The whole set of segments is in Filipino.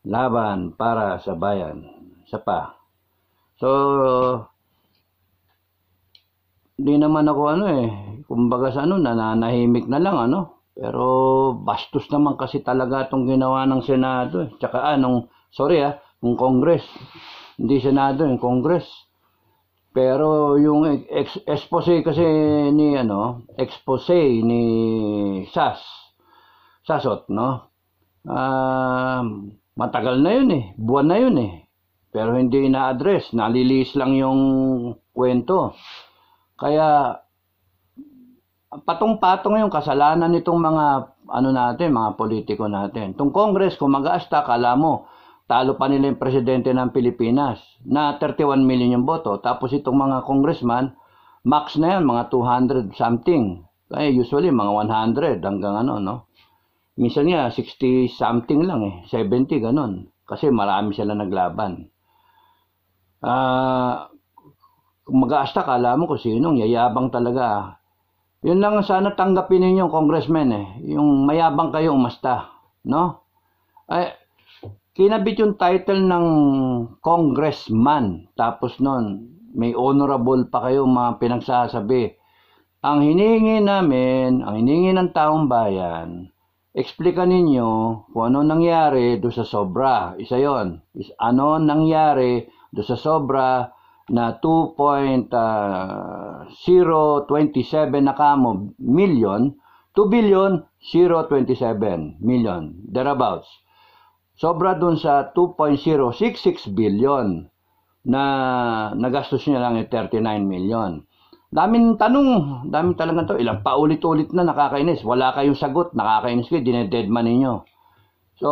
laban para sa bayan. Isa pa. So, hindi naman ako kumbaga sa nananahimik na lang Pero bastos naman kasi talaga itong ginawa ng Senado. Tsaka yung Congress. Hindi Senado, yung Congress. Pero yung expose kasi expose ni Sasot, no? Matagal na yun buwan na yun Pero hindi na-address, nalilis lang yung kwento. Kaya patong-patong yung kasalanan nitong mga mga politiko natin. Itong Congress, kung mag-aasta, kala mo, talo pa nila yung presidente ng Pilipinas na 31 million yung boto. Tapos itong mga congressman, max na yan, mga 200 something. Kaya usually mga 100 hanggang Minsan nga 60 something lang 70 ganun. Kasi marami sila naglaban. Kung mag-aasta, kala mo kung sinong yayabang talaga. Yun lang sana tanggapin ninyo, congressman Yung mayabang kayo umasta, no? Kinabit yung title ng congressman. Tapos nun, may honorable pa kayo mga pinagsasabi. Ang hinihingi namin, ang hinihingi ng taong bayan, explica ninyo kung ano nangyari do sa sobra. Isa yon. Ano nangyari do sa sobra na 2.027 na kamo million, 2 billion 027 million, thereabouts. Sobra dun sa 2.066 billion na nagastos niya lang 39 million. Daming tanong, daming talaga to. Ilang paulit-ulit na nakakainis. Wala kayong sagot, nakakainis kayo, dinededman ninyo. So,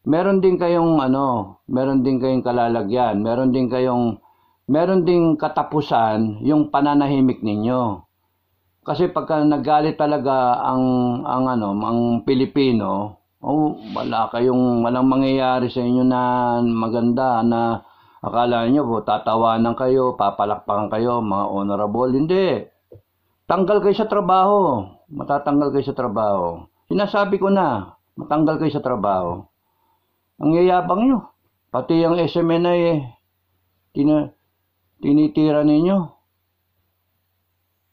meron din kayong meron din kayong kalalagyan, meron din katapusan yung pananahimik ninyo. Kasi pagka nagalit talaga ang Pilipino, walang mangyayari sa inyo na maganda na akala nyo tatawanan kayo, papalakpakan kayo, mga honorable. Hindi. Tanggal kayo sa trabaho. Matatanggal kayo sa trabaho. Sinasabi ko na, matanggal kayo sa trabaho. Ang yayabang nyo. Pati yung SMNI tinitira ninyo.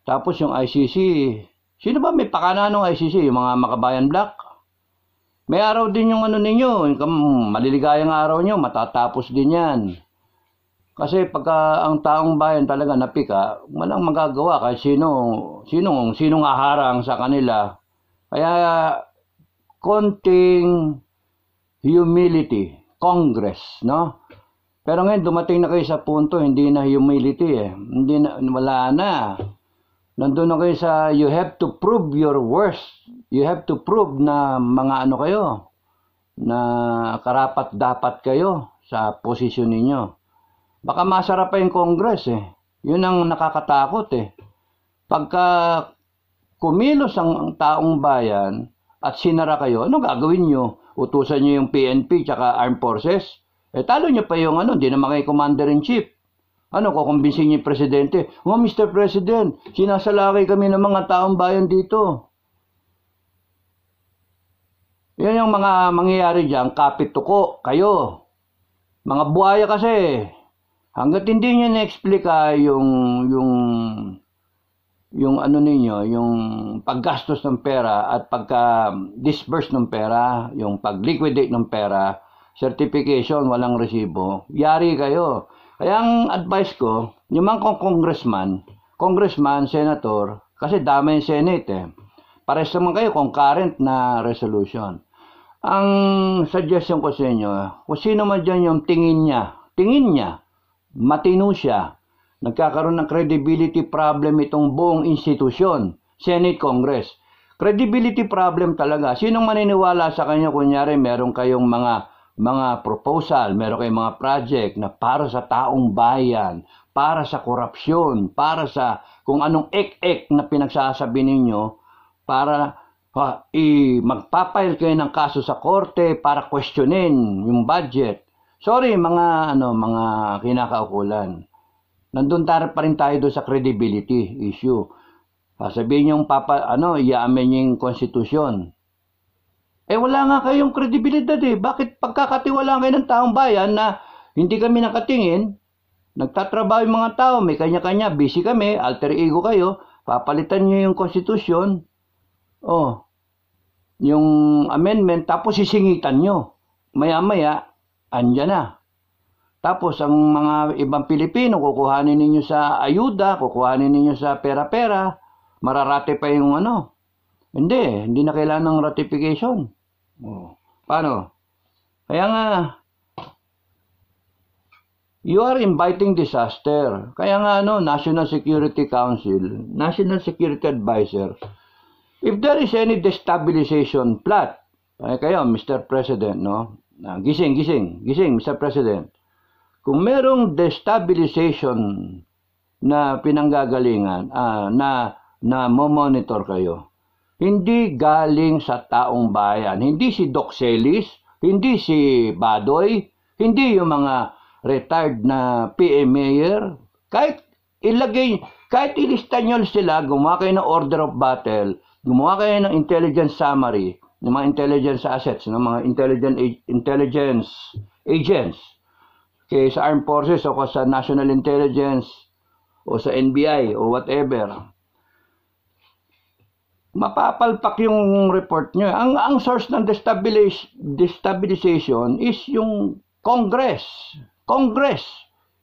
Tapos yung ICC, sino ba may pakana ng ICC? Yung mga Makabayan Black? May araw din yung ninyo, maliligayang araw nyo, matatapos din yan. Kasi pagka ang taong bayan talaga napika, walang magagawa kahit sinong aharang sa kanila. Kaya konting humility, Congress, no? Pero ngayon dumating na kayo sa punto, hindi na humility Hindi na, wala na. Nandun na kayo sa you have to prove your worth. You have to prove na mga kayo, na karapat dapat kayo sa posisyon ninyo. Baka masarap pa yung Congress Yun ang nakakatakot Pagka kumilos ang taong bayan at sinara kayo, ano gagawin nyo? Utusan nyo yung PNP tsaka Armed Forces? Talo nyo pa yung hindi naman kayo Commander-in-Chief. Kukumbinsin niyo yung presidente. Mr. President, sinasalakay kami ng mga taong bayan dito. Yan yung mga mangyayari dyan, kapit tuko, kayo. Mga buhaya kasi. Hanggat hindi nyo na-explica yung ninyo, yung paggastos ng pera at pagka-disburse ng pera, yung pag-liquidate ng pera, certification, walang resibo, yari kayo. Kaya ang advice ko, yung mga congressman, senator, kasi dami yung Senate pares naman kayo concurrent na resolution. Ang suggestion ko sa inyo, kung sino man dyan yung tingin niya, matino siya, nagkakaroon ng credibility problem itong buong institusyon, Senate, Congress. Credibility problem talaga. Sinong maniniwala sa kanya, kunyari meron kayong mga proposal, meron kayong mga project na para sa taong bayan, para sa korupsyon, para sa kung anong ek-ek na pinagsasabi ninyo, para magpapail kayo ng kaso sa korte para questionin yung budget. Sorry mga kinakaukulan. Nandun pa rin tayo doon sa credibility issue. Sabihin yung iamin yung konstitusyon. Wala nga kayong kredibilidad eh. Bakit pagkakatiwalaan kayo ng taong bayan na hindi kami nakatingin, nagtatrabaho yung mga tao, may kanya-kanya, busy kami, alter ego kayo, papalitan nyo yung konstitusyon, yung amendment, tapos sisingitan nyo. Maya-maya, andyan na. Tapos ang mga ibang Pilipino, kukuhanin ninyo sa ayuda, kukuhanin ninyo sa pera-pera, mararate pa yung ano. Hindi na kailangan ng ratification. Paano? Kaya nga, you are inviting disaster. Kaya nga National Security Council, National Security Advisor, if there is any destabilization plot, kayo, Mr. President, gising, Mr. President. Kung merong destabilization na pinanggagalingan, na monitor kayo, hindi galing sa taong bayan. Hindi si Doc Celis, hindi si Badoy, hindi yung mga retired na PM mayor. Kahit ilista nyo sila, gumawa kayo ng order of battle, gumawa kayo ng intelligence summary, ng mga intelligence assets, ng mga intelligence agents, kaya sa Armed Forces o sa National Intelligence o sa NBI o whatever, mapapalpak yung report nyo. Ang source ng destabilization is yung Congress.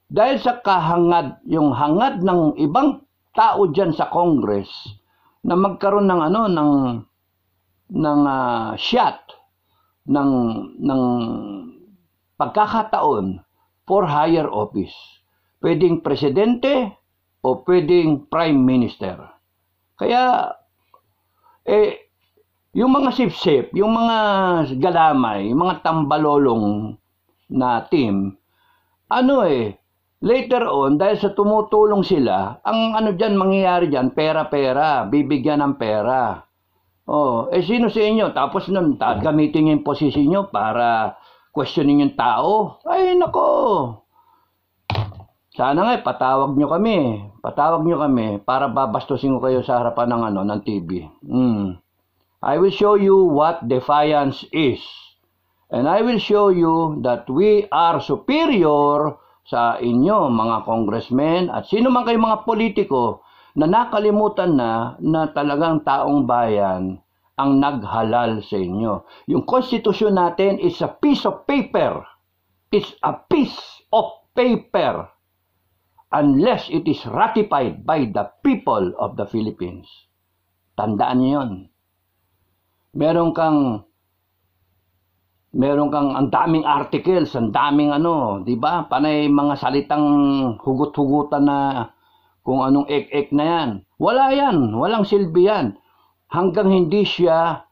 Dahil sa yung hangad ng ibang tao dyan sa Congress na magkaroon ng shot ng pagkakataon for higher office. Pwedeng presidente o pwedeng prime minister. Kaya yung mga sip-sip, yung mga galamay, yung mga tambalolong na team, later on, dahil sa tumutulong sila, ang mangyayari dyan, pera-pera, bibigyan ng pera. Sino sa inyo? Tapos nun, gamitin nyo yung posisyon nyo para questionin yung tao. Ay, nako! Sana nga, patawag nyo kami para babastusin ko kayo sa harapan ng TV. I will show you what defiance is. And I will show you that we are superior sa inyo, mga congressmen, at sino man kayo mga politiko na nakalimutan na talagang taong bayan ang naghalal sa inyo. Yung konstitusyon natin is a piece of paper. It's a piece of paper. Unless it is ratified by the people of the Philippines. Tandaan niyo yun. Meron kang ang daming articles, ang daming di ba? Panay mga salitang hugot-hugutan na kung anong ek-ek na yan. Wala yan, walang silbi yan. Hanggang hindi siya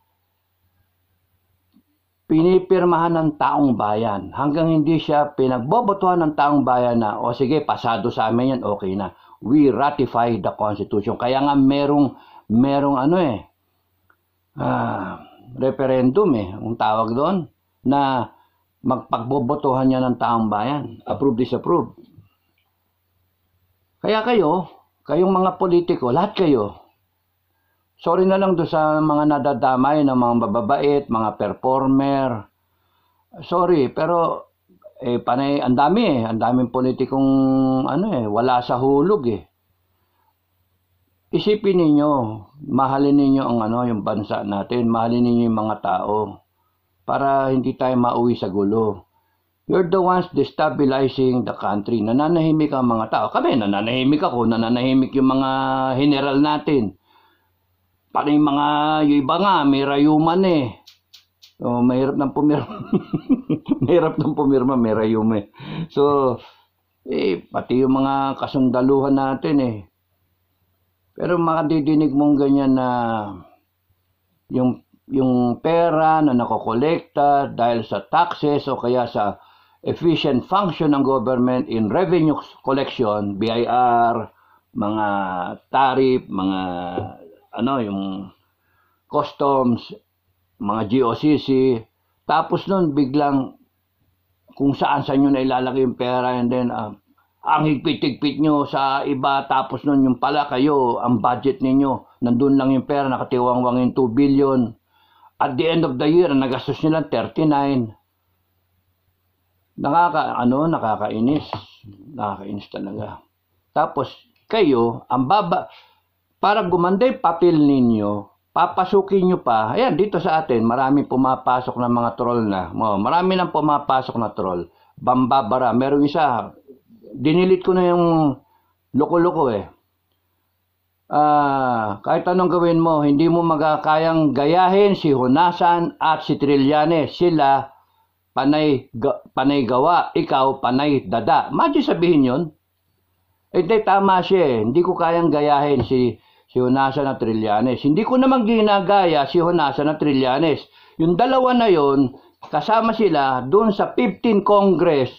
pinipirmahan ng taong bayan, hanggang hindi siya pinagbobotohan ng taong bayan na, sige, pasado sa amin yan, okay na. We ratify the Constitution. Kaya nga merong referendum ang tawag doon, na magpagbobotohan niya ng taong bayan. Approve, disapprove. Kaya kayong mga politiko, lahat kayo, sorry na lang doon sa mga nadadamay na mga mababait, mga performer. Sorry, pero panay ang daming politikong wala sa hulog Isipin ninyo, mahalin ninyo yung bansa natin, mahalin ninyo yung mga tao para hindi tayo mauwi sa gulo. You're the ones destabilizing the country. Nananahimik ang mga tao. Kami, nananahimik ako, nananahimik yung mga general natin. Paano yung iba nga, may rayuman mahirap ng pumirma. Mahirap ng pumirma, may rayuman So, pati yung mga kasundaluhan natin Pero makadidinig mong ganyan na yung pera na nakokolekta dahil sa taxes o kaya sa efficient function ng government in revenue collection, BIR, mga tariff, mga yung customs, mga GOCC, tapos nun biglang kung saan nyo na ilalagay yung pera, and then ang higpit-higpit nyo sa iba, tapos nun yung pala kayo, ang budget ninyo, nandun lang yung pera, nakatiwangwang yung 2 billion, At the end of the year, nagastos nila 39. Nakakainis. Nakakainis talaga. Tapos, kayo, para gumanda yung papel ninyo, papasukin nyo pa. Ayan, dito sa atin, marami pumapasok na mga troll na. Marami nang pumapasok na troll. Bambabara. Meron isa, dinilit ko na yung loko-loko eh. Kahit anong gawin mo, hindi mo magkakayang gayahin si Honasan at si Trillanes. Sila panay gawa, ikaw panay dada. Imagine sabihin yun. Hindi, tama siya eh. Hindi ko kayang gayahin si Honasan at Trillanes. Hindi ko naman ginagaya si Honasan at Trillanes. Yung dalawa na yon, kasama sila doon sa 15 Congress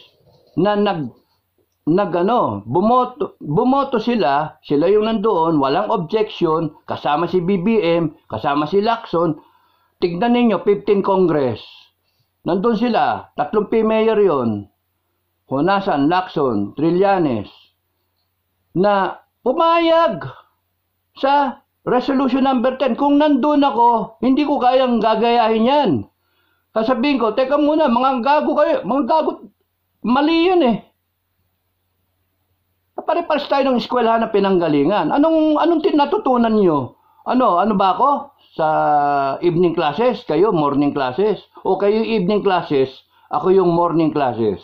na bumoto sila yung nandoon, walang objection, kasama si BBM, kasama si Lacson. Tignan ninyo, 15 Congress. Nandun sila, 3 P-Mayor yon, Honasan, Lacson, Trillanes, na pumayag sa Resolution number 10. Kung nandun ako, hindi ko kayang gagayahin yan. Sasabihin ko, teka muna, mga gago kayo, mga gago, mali yun eh. Pare-pares tayo ng eskwelahan na pinanggalingan. Anong natutunan nyo? Ano ba ako? Sa evening classes? Kayo, morning classes? O kayo evening classes, ako yung morning classes?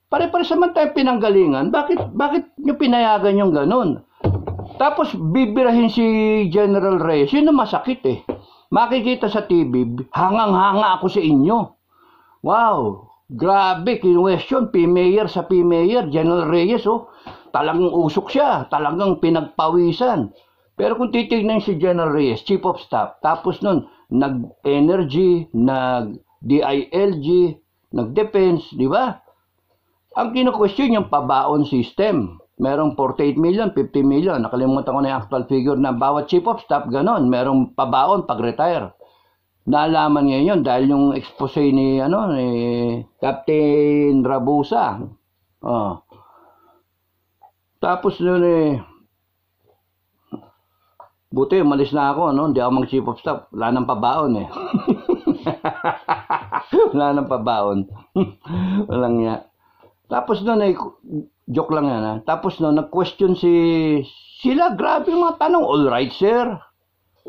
Pare-pares naman tayo pinanggalingan. Bakit nyo pinayagan yung ganun? Tapos bibirahin si General Reyes. Yun ang masakit eh. Makikita sa TV, hangang-hanga ako sa inyo. Wow! Grabe, kinwestiyon, P-Mayor sa P-Mayor, General Reyes, talagang usok siya, talagang pinagpawisan. Pero kung titignan si General Reyes, Chief of Staff, tapos nun, nag-energy, nag-DILG, nag-defense, di ba? Ang kino-question yung pabaon system. Merong 48 million, 50 million, nakalimutan ko na yung actual figure na bawat Chief of Staff, ganon, merong pabaon pag-retire. Naalaman ngayon dahil yung expose ni Captain Rabusa. Tapos noon buti umalis na ako, hindi ako mag-chief of staff, wala nang pabaon eh. Wala nang pabaon. Walang nga. Tapos noon joke lang yan Tapos noon nag-question sila, grabe yung mga tanong, all right sir.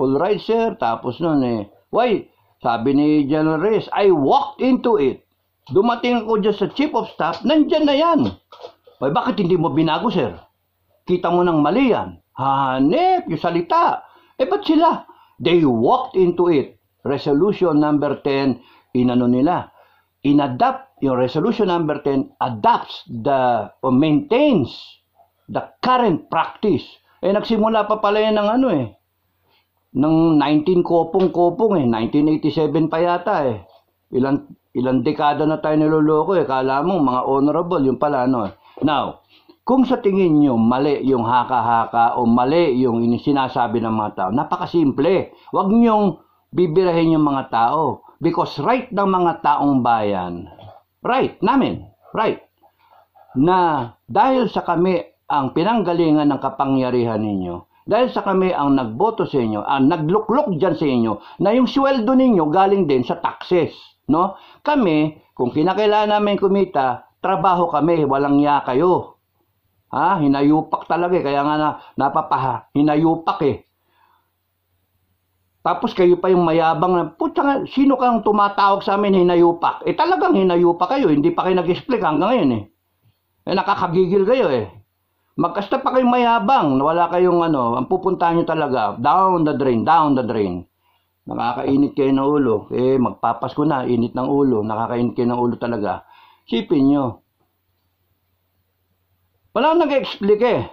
All right sir. Tapos noon why? Sabi ni General Reyes, I walked into it. Dumating ako dyan sa Chief of Staff, nandyan na yan. Why, bakit hindi mo binago, sir? Kita mo nang mali yan. Hanep, yung salita. Ba't sila? They walked into it. Resolution number 10, inadapt yung resolution number 10, adapts maintains the current practice. Nagsimula pa pala yan ng ng 19 kopong 1987 pa yata ilang dekada na tayo niloloko kala mo mga honorable yung pala Now, kung sa tingin nyo mali yung haka-haka o mali yung sinasabi ng mga tao, napakasimple. Huwag nyong bibirahin yung mga tao because right ng mga taong bayan, right na dahil sa kami ang pinanggalingan ng kapangyarihan ninyo, dahil sa kami ang nagboto sa inyo, ang nagluklok dyan sa inyo, na yung sweldo ninyo galing din sa taxes. No? Kami, kung kinakailangan namin kumita, trabaho kami, walang ya kayo. Hinayupak talaga kaya nga hinayupak Tapos kayo pa yung mayabang na, putya, sino kang tumatawag sa amin hinayupak? Talagang hinayupak kayo, hindi pa kayo nag-explain hanggang ngayon nakakagigil kayo Magkasta pa kayong mayabang, wala kayong ang pupuntahan nyo talaga, down the drain. Nakakainit kayo ng ulo. Magpapasko na, init ng ulo, nakakainit kayo ng ulo talaga. Sipin nyo. Wala nag-explain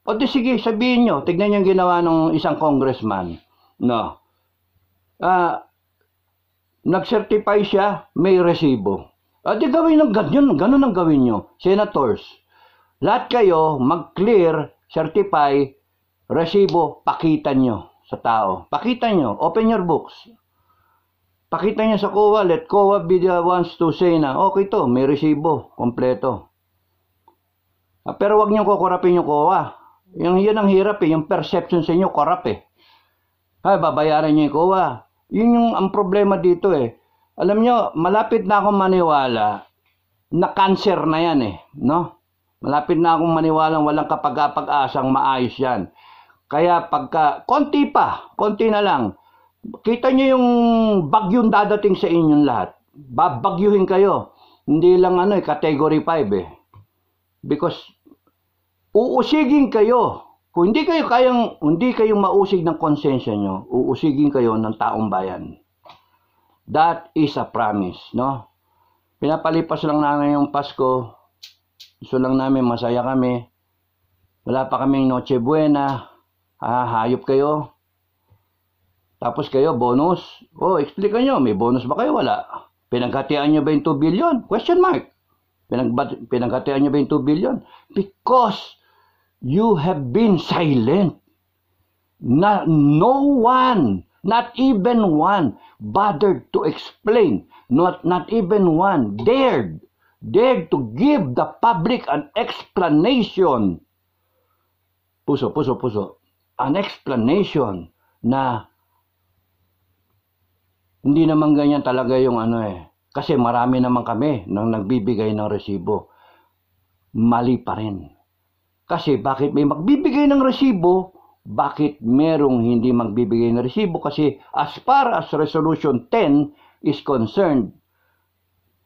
O di sige, sabihin nyo, tignan nyo yung ginawa ng isang congressman. Nag-certify siya, may resibo. Di gawin ng ganun ang gawin nyo. Senators, lahat kayo mag-clear, certify, resibo, pakita nyo sa tao. Pakita nyo, open your books. Pakita nyo sa COA, let COA be the ones to say na, okay to, may resibo, kompleto. Pero wag nyo kukurapin yung COA. Yan ang hirap yung perception sa inyo, corrupt babayaran nyo yung COA. Yun yung ang problema dito eh. Alam nyo, malapit na akong maniwala na cancer na yan eh, no? Malapit na akong maniwala walang kapag-asang maayos yan. Kaya pagka, konti na lang, kita nyo yung bagyong dadating sa inyong lahat. Babagyuhin kayo. Hindi lang category 5 eh. Because uusigin kayo. Kung hindi kayo mausig ng konsensya nyo, uusigin kayo ng taong bayan. That is a promise, no? Pinapalipas lang namin yung Pasko. Gusto lang namin masaya kami. Wala pa kaming Noche Buena. Hayop kayo. Tapos kayo, bonus. Explica nyo, may bonus ba kayo? Wala. Pinaghatian nyo ba yung 2 billion? Question mark. Pinaghatian nyo ba yung 2 billion? Because you have been silent. No one, not even one, bothered to explain. Not even one dared to give the public an explanation. Puso. An explanation na hindi naman ganyan talaga yung Kasi marami naman kami nang nagbibigay ng resibo. Mali pa rin. Kasi bakit may magbibigay ng resibo? Bakit merong hindi magbibigay ng resibo? Kasi as far as Resolution 10 is concerned,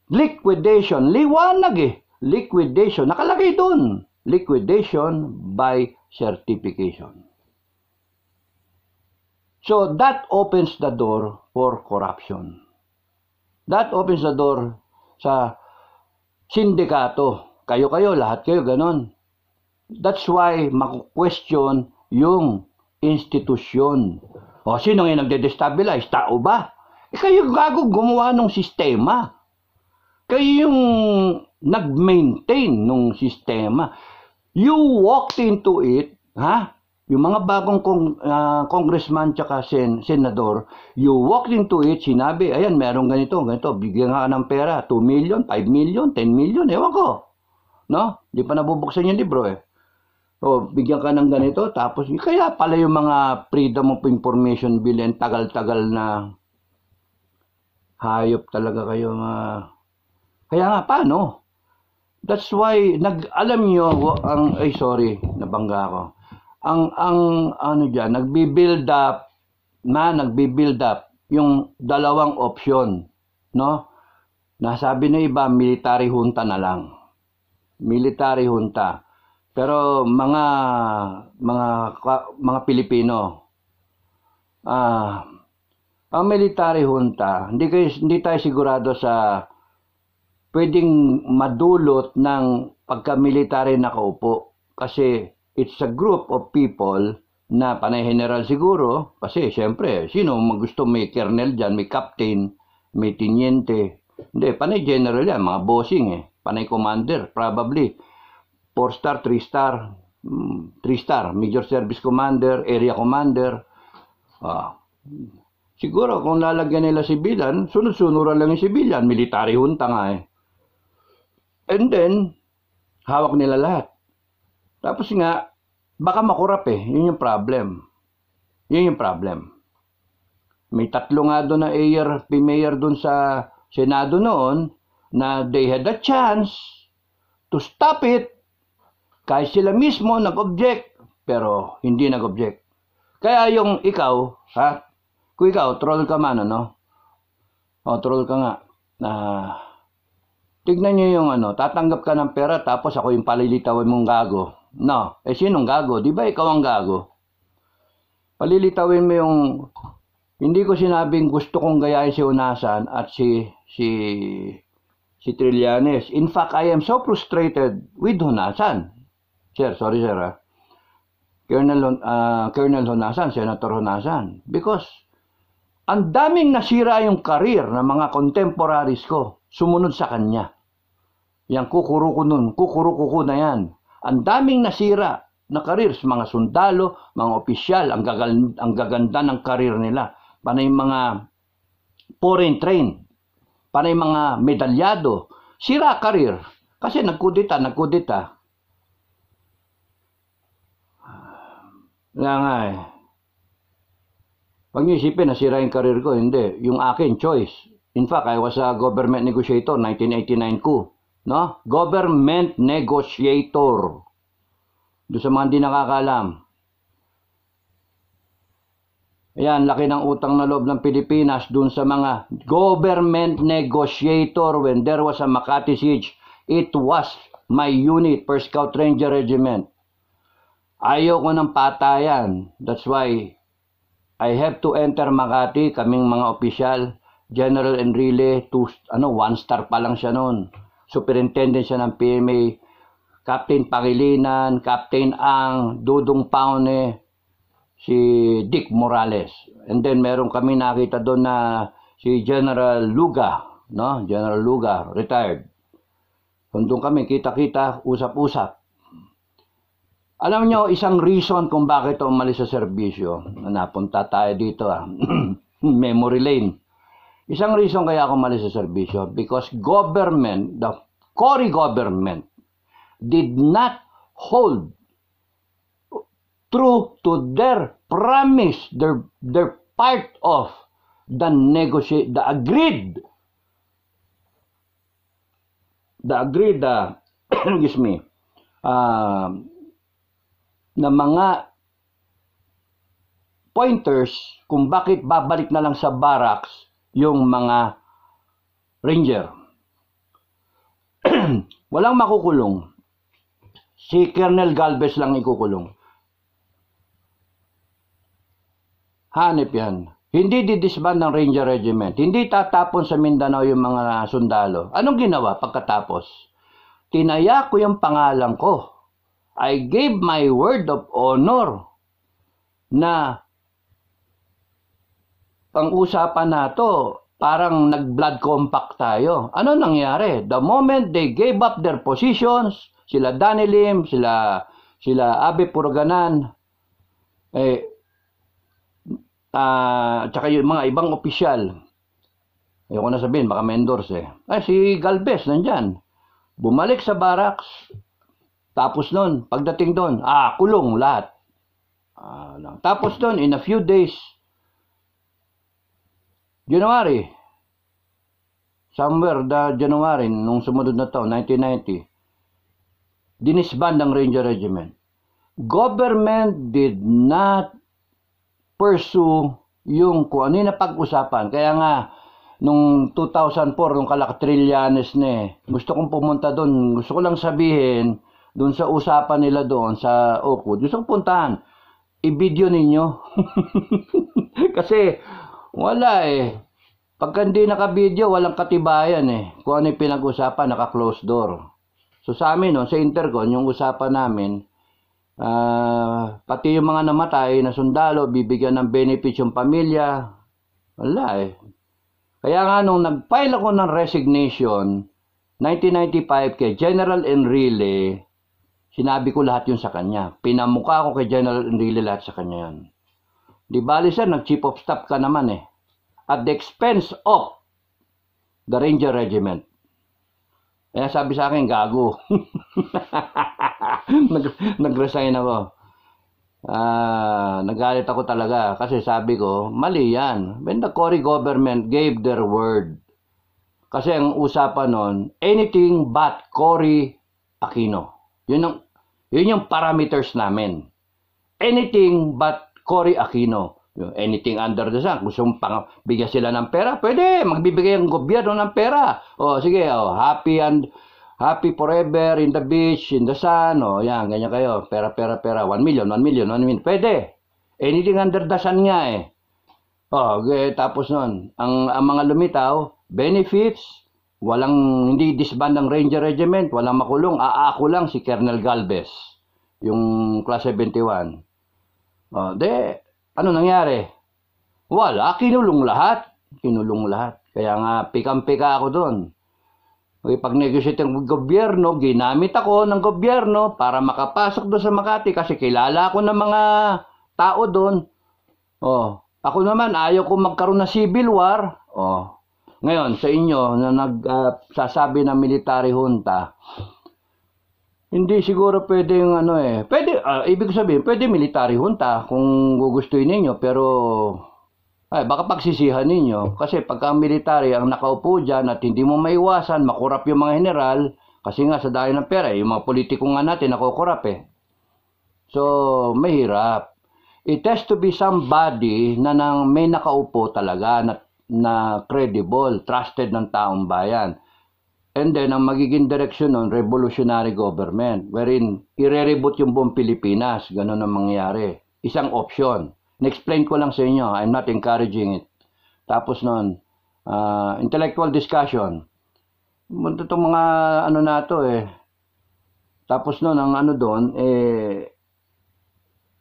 liquidation, liwanag liquidation, nakalagay doon. Liquidation by certification. So that opens the door for corruption. That opens the door sa sindikato. Kayo, lahat kayo, ganon. That's why maku-question yung institusyon. Sino ngayon nagde-destabilize? Tao ba? Kayo gago gumawa ng sistema. Kayo yung nag-maintain ng sistema. You walked into it, Yung mga bagong congressman tsaka senador, you walked into it, sinabi, ayan, meron ganito, bigyan ka ng pera, 2 million, 5 million, 10 million, ewan ko. No? Di pa nabubuksan yung libro eh. Bigyan ka ng ganito, tapos, kaya pala yung mga Freedom of Information Bill, tagal-tagal na hayop talaga kayo. Kaya nga, paano? That's why, alam nyo, nabangga ako. Nagbi-build up yung dalawang option, no? Nasabi na iba, military junta na lang. Military junta. Pero mga Pilipino, ang military junta, hindi tayo sigurado sa pwedeng madulot ng pagka-military nakaupo. Kasi it's a group of people na panay general siguro. Kasi syempre, sino gusto may colonel dyan, may captain, may teniente. Hindi, panay general yan, mga bossing Panay commander, probably. 4-star, 3-star, 3-star, Major Service Commander, Area Commander. Siguro kung lalagyan nila sibilan, sunod-sunuran lang yung sibilan, military junta nga And then, hawak nila lahat. Tapos nga, baka makurap yun yung problem. Yun yung problem. May 3 nga doon na mayor doon sa Senado noon na they had a chance to stop it. Kahit sila mismo nag-object, pero hindi nag-object. Kaya yung ikaw, kung ikaw, troll ka man, troll ka nga. Tignan nyo yung tatanggap ka ng pera, tapos ako yung palilitawin mong gago. No, sinong gago? Di ba ikaw ang gago? Palilitawin mo yung, hindi ko sinabing gusto kong gayahin si Unasan at si Trillanes. In fact, I am so frustrated with Unasan. Sir, sorry sir Colonel Honasan, Senator Honasan. Because ang daming nasira yung karir ng mga contemporaries ko sumunod sa kanya. Yang kukuruko na yan. Ang daming nasira na karir sa mga sundalo, mga opisyal, ang gaganda ng karir nila. Panay mga foreign trained, panay mga medalyado, sira karir. Kasi nagkudita. Kaya nga Huwag niyo isipin, nasira yung career ko. Hindi. Yung akin, choice. In fact, I was a government negotiator, 1989 ko. No? Government negotiator. Doon sa mga hindi nakakalam. Ayan, laki ng utang na loob ng Pilipinas doon sa mga government negotiator when there was a Makati siege. It was my unit, 1st Scout Ranger Regiment. Ayaw ko ng patayan. That's why I have to enter Makati, kaming mga opisyal, General Enrile, 1-star pa lang siya noon. Superintendent siya ng PMA, Captain Pangilinan, Captain Ang, Dudong Paune, si Dick Morales. And then meron kami nakita doon na si General Luga, no? General Luga, retired. Doon kami kita-kita, usap-usap. Alam nyo, isang reason kung bakit umalis sa serbisyo, napunta tayo dito, memory lane. Isang reason kaya ako umalis sa serbisyo, because government, the Cory government, did not hold true to their promise, their part of the agreed, excuse me, na mga pointers kung bakit babalik na lang sa barracks yung mga ranger. Walang makukulong. Si Colonel Galvez lang ikukulong. Hanip yan. Hindi didisband ng Ranger Regiment. Hindi tatapon sa Mindanao yung mga sundalo. Anong ginawa pagkatapos? Tinaya ko yung pangalan ko. I gave my word of honor na pang-usapan na to, parang nag-blood compact tayo. Ano nangyari? The moment they gave up their positions, sila Danny Lim, sila Abe Purganan, tsaka yung mga ibang opisyal, ayoko na sabihin, baka ma-endorse si Galvez nandyan. Bumalik sa barracks, tapos nun, pagdating doon, kulong lahat. Tapos doon, in a few days, January, nung sumunod na taon, 1990, dinisband ng Ranger Regiment. Government did not pursue yung kung ano yung napag-usapan. Kaya nga, nung 2004, nung Trillanes gusto kong pumunta doon. Gusto ko lang sabihin, doon sa usapan nila doon, sa Oakwood, gusto kong puntahan. I-video ninyo. Kasi, wala Pagka hindi naka-video, walang katibayan Kung ano yung pinag-usapan, naka-closed door. So sa amin, sa Intercon, yung usapan namin, pati yung mga namatay na sundalo, bibigyan ng benefits yung pamilya. Wala Kaya nga nung nag-file ako ng resignation, 1995 kay General Enrile, sinabi ko lahat yun sa kanya. Pinamukha ko kay General Enrile lahat sa kanya yun. Di bali sir, nag-chief of staff ka naman at the expense of the Ranger Regiment. Kaya sabi sa akin, gago. Nag-resign ako. Nagalit ako talaga kasi sabi ko, mali yan. When the Cory government gave their word. Kasi ang usapan nun, anything but Cory Aquino. Yun yung parameters namin. Anything but Cory Aquino. Anything under the sun. Gusto mong bigyan sila ng pera, pwede. Magbibigay ang gobyerno ng pera. Sige, happy forever in the beach, in the sun. Yan, ganyan kayo. Pera. 1 million. Pwede. Anything under the sun nga okay, tapos nun, ang mga lumitaw, benefits, hindi disband ng Ranger Regiment, walang makulong, aako lang si Colonel Galvez, yung class 71. Ano nangyari? Wala, kinulong lahat. Kaya nga, pikang-pika ako doon. Pag negosyate ng gobyerno, ginamit ako ng gobyerno para makapasok doon sa Makati kasi kilala ako ng mga tao doon. Ako naman, ayaw ko magkaroon ng civil war. Ngayon, sa inyo, na nagsasabi ng military junta, hindi siguro pwede yung pwede, ibig sabihin, pwede military junta kung gugustuhin ninyo, pero Ay, baka pagsisihan ninyo. Kasi pagka ang military ang nakaupo dyan at hindi mo maiwasan, makurap yung mga general, kasi nga sa dahil ng pera, yung mga politiko nga natin nakukurap eh. So, mahirap. It has to be somebody na may nakaupo talaga na credible, trusted ng taong bayan. And then, ang magiging direksyon nun, revolutionary government, wherein ire-reboot yung buong Pilipinas. Ganun ang mangyayari. Isang option. Na-explain ko lang sa inyo. I'm not encouraging it. Tapos nun, intellectual discussion. Itong mga ano na to eh. Tapos nun, ang ano doon,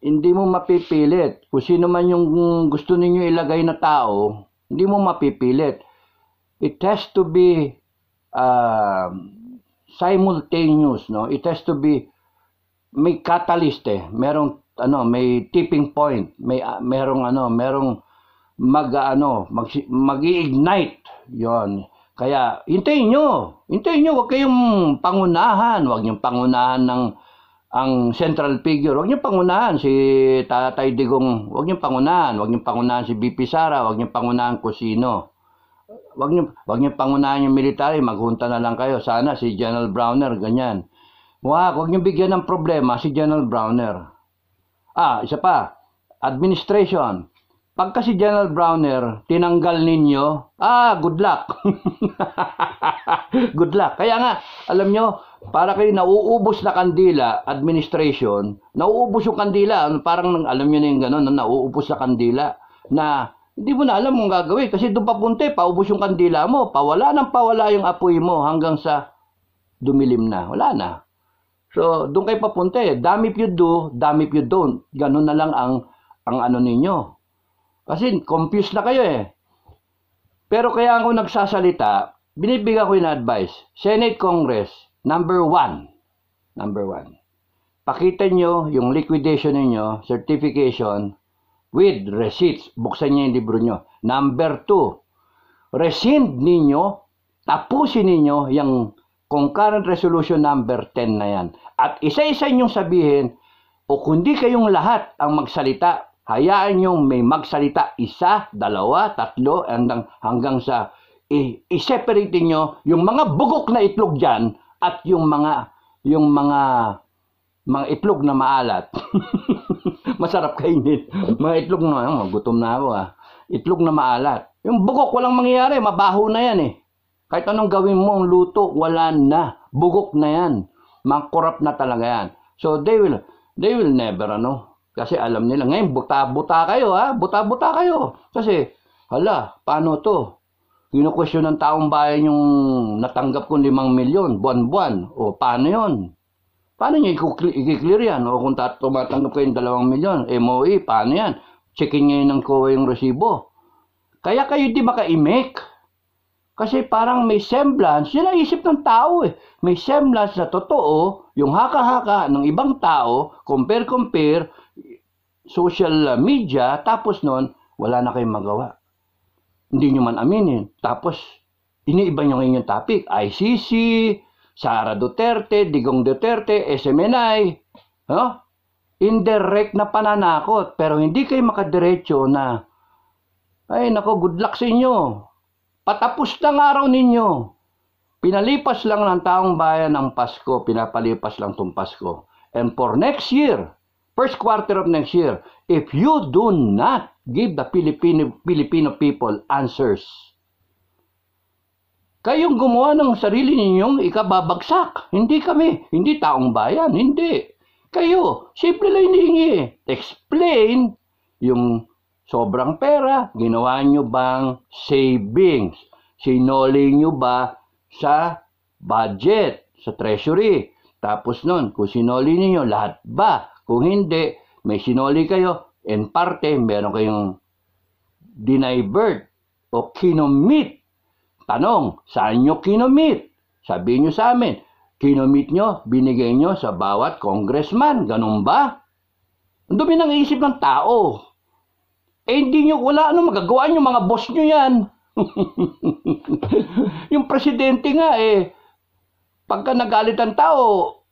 hindi mo mapipilit. Kung sino man yung gusto ninyo ilagay na tao, hindi mo mapipilit. It has to be simultaneous, no? It has to be may catalyst eh. Merong may tipping point, merong mag-ignite 'yon. Kaya hintayin nyo, wag kayong pangunahan, wag niyo pangunahan ang central figure, wag niyo pangunahan si Tatay Digong, wag niyo pangunahan si BP Sara, wag niyo pangunahan kung sino. Wag niyo pangunahan yung military, maghunta na lang kayo. Sana si General Browner ganyan. Wag niyo bigyan ng problema si General Browner. Isa pa, administration. Pagka si General Browner tinanggal ninyo, good luck. Good luck. Kaya nga, alam nyo, para kayo nauubos na kandila, administration, nauubos yung kandila, parang alam nyo na yung gano'n, nauubos na kandila, na hindi mo na alam kung gagawin. Kasi doon papunta, paubos yung kandila mo, pawala yung apoy mo hanggang sa dumilim na. Wala na. So, doon kayo papunta eh. Damn if you do, damn if you don't. Ganun na lang ang ano ninyo. Kasi confused na kayo eh. Pero kaya ako nagsasalita, binibigyan ko yung advice. Senate Congress, number one. Pakita nyo yung liquidation ninyo, certification, with receipts. Buksan nyo yung libro nyo. Number 2, rescind ninyo, tapusin ninyo yung concurrent resolution number 10 na yan. At isa-isa nyong sabihin, o kundi kayong lahat ang magsalita, hayaan nyong may magsalita 1, 2, 3, hanggang sa i-separate nyo yung mga bugok na itlog dyan at yung mga itlog na maalat. Masarap kainin. Mga itlog na, gutom na ako Itlog na maalat. Yung bugok, walang mangyayari. Mabaho na yan eh. Kahit anong gawin mo, ang luto, wala na. Bugok na yan. Mangkorap na talaga yan. So they will never Kasi alam nila, ngayon buta-buta kayo Buta-buta kayo. Kasi, paano to? Kino-question ng taong bayan yung natanggap kong 5 milyon, buwan-buwan. O, paano yon? Paano nyo i-clear yan? O kung tumatanggap kayo ng 2 milyon, MOE, paano yan? Checkin nyo ng COA yung resibo. Kaya kayo di maka-imake. Kasi parang may semblance, yun ang isip ng tao eh. May semblance na totoo, yung haka-haka ng ibang tao, compare, social media, tapos nun, wala na kayong magawa. Hindi nyo man aminin. Tapos, iniiba nyo ngayon yung topic. ICC, Sara Duterte, Digong Duterte, SMNI. Indirect na pananakot. Pero hindi kayo makadiretso na, ay nako, good luck sa inyo. Patapos ng araw ninyo. Pinalipas lang ng taong bayan ng Pasko. Pinapalipas lang itong Pasko. And for next year, first quarter of next year, if you do not give the Filipino people answers, kayong gumawa ng sarili ninyong ikababagsak. Hindi kami. Hindi taong bayan. Hindi. Kayo. Simple lang hinihingi. Explain yung sobrang pera, ginawa nyo bang savings? Sinoli nyo ba sa budget, sa treasury? Tapos nun, kung sinoli niyo lahat ba? Kung hindi, may sinoli kayo, en parte, meron kayong dinivert o kinomit. Tanong, saan nyo kinomit? Sabihin nyo sa amin, kinomit nyo, binigay nyo sa bawat congressman. Ganun ba? Ang dumi ng isip ng tao. Hindi nyo, wala magagawa nyo, mga boss nyo yan. Yung presidente nga pagka nagalit ang tao,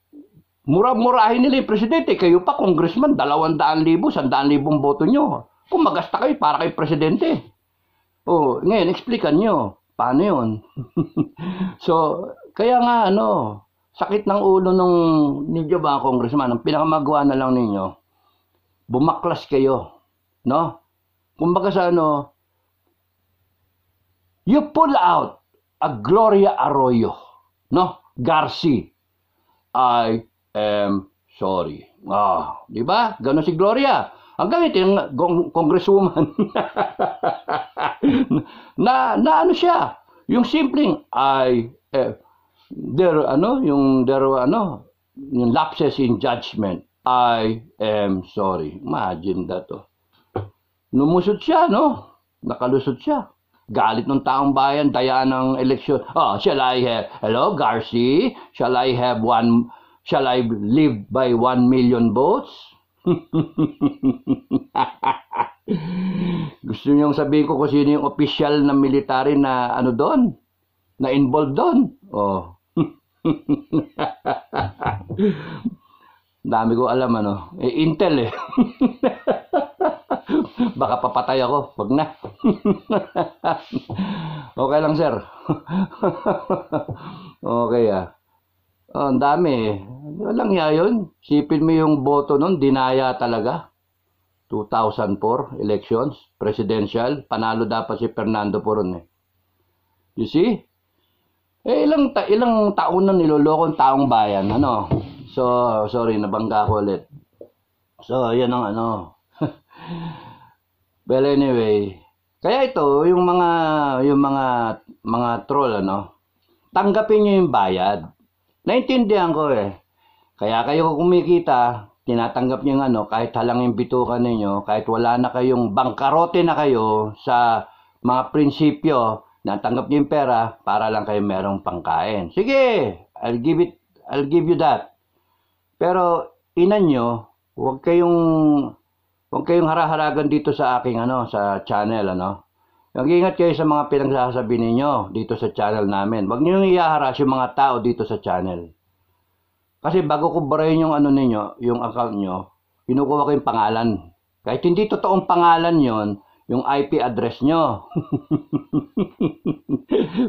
mura-murahin nila yung presidente. Kayo pa, congressman, 200,000, 100,000 boto nyo. Kung magasta kayo, para kayo presidente. Oh, ngayon, explican nyo. Paano yun? So, kaya nga, sakit ng ulo nung ninyo ba, congressman, ang pinakamagawa na lang ninyo, bumaklas kayo. No? Kumbaga sa you pull out a Gloria Arroyo. No? Garci. I am sorry. Di ba? Ganon si Gloria. Hanggang ito yung congresswoman. na ano siya? Yung simpleng yung lapses in judgment. I am sorry. Imagine that. Lumusot siya, no? Nakalusot siya. Galit ng taong bayan, daya ng eleksyon. Shall I have, hello, Garci? Shall I live by 1 million votes? Gusto niyong sabihin ko kung sino yung official na military na doon? Na involved doon? Dami ko alam, Intel eh. Baka papatay ako. Wag na. Okay lang, sir. Okay, ang dami. Walang yun. Sipin mo yung boto nun, dinaya talaga. 2004 elections, presidential. Panalo dapat si Fernando Poron eh. You see? Ilang taon na niloloko ang taong bayan. So, sorry, nabangga ko ulit. So, yan ang Well, anyway, kaya ito, yung mga troll, tanggapin nyo yung bayad. Naintindihan ko eh. Kaya kayo kumikita, tinatanggap nyo kahit halang yung bitukan ninyo, kahit wala na kayong bangkarote na kayo sa mga prinsipyo, natanggap nyo yung pera para lang kayo merong pangkain. Sige, I'll give you that. Pero, inan nyo, huwag kayong haraharagan dito sa aking sa channel Mag-ingat kayo sa mga pinagsasabi ninyo dito sa channel namin. Huwag niyo ihaharas yung mga tao dito sa channel. Kasi bago ko barayin yung ninyo, yung account nyo, kinukuha ko yung pangalan. Kahit hindi totoong pangalan yon, yung IP address nyo.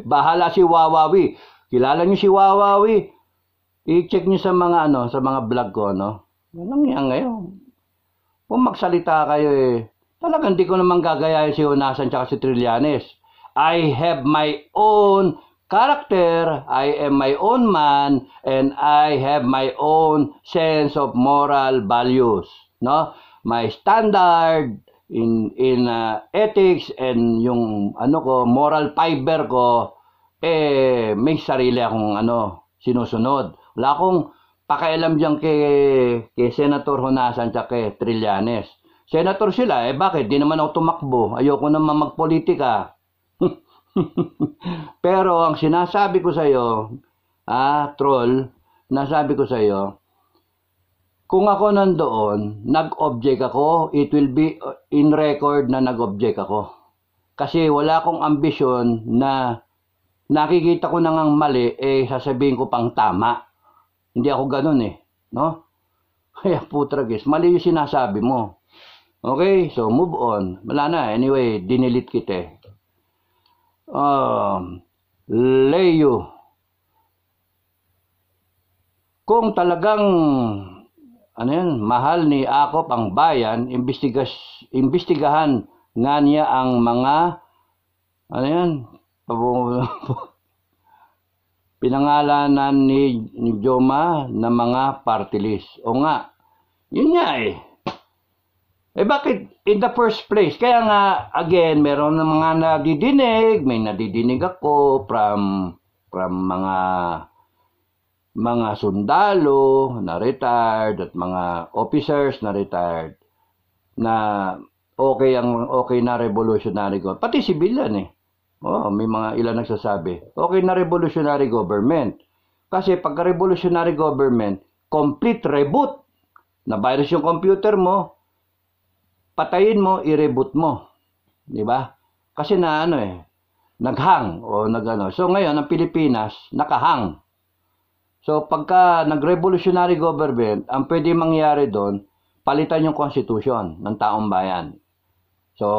Bahala si Wawawi. Kilala niyo si Wawawi? I-check niyo sa mga sa mga vlog ko, Anong yan ngayon? Kung magsalita kayo talagang hindi ko naman gagayahin si Honasan tsaka si Trillanes. I have my own character, I am my own man, and I have my own sense of moral values. My standard in ethics and yung moral fiber ko, may sarili akong sinusunod. Wala akong pakialam dyan kay Senator Honasan at kay Trillanes. Senator sila, bakit? Di naman ako tumakbo. Ayoko naman magpolitika. Pero ang sinasabi ko sa iyo, troll, nasabi ko sa iyo, kung ako nandoon, nag-object ako, it will be in record na nag-object ako. Kasi wala akong ambisyon na nakikita ko nang mali, sasabihin ko pang tama. Hindi ako ganun Kaya putragis, mali yung sinasabi mo. Okay, so move on. Wala na, anyway, dinilit kita Leo. Kung talagang mahal ni Akop ang bayan, imbestigahan nga niya ang mga pinangalanan ni Joma na mga party list. O nga, yun nga bakit in the first place? Kaya nga, again, meron na mga nadidinig, may nadidinig ako from mga sundalo na retired at mga officers na retired na okay na revolutionary government. Pati civilian may mga ilan nagsasabi, okay na revolutionary government. Kasi pagka revolutionary government, complete reboot. Na virus yung computer mo, patayin mo, i-reboot mo. Di ba? Kasi naghang o So ngayon, ang Pilipinas, nakahang. So pagka nag-revolutionary government, ang pwede mangyari doon, palitan yung constitution ng taong bayan. So,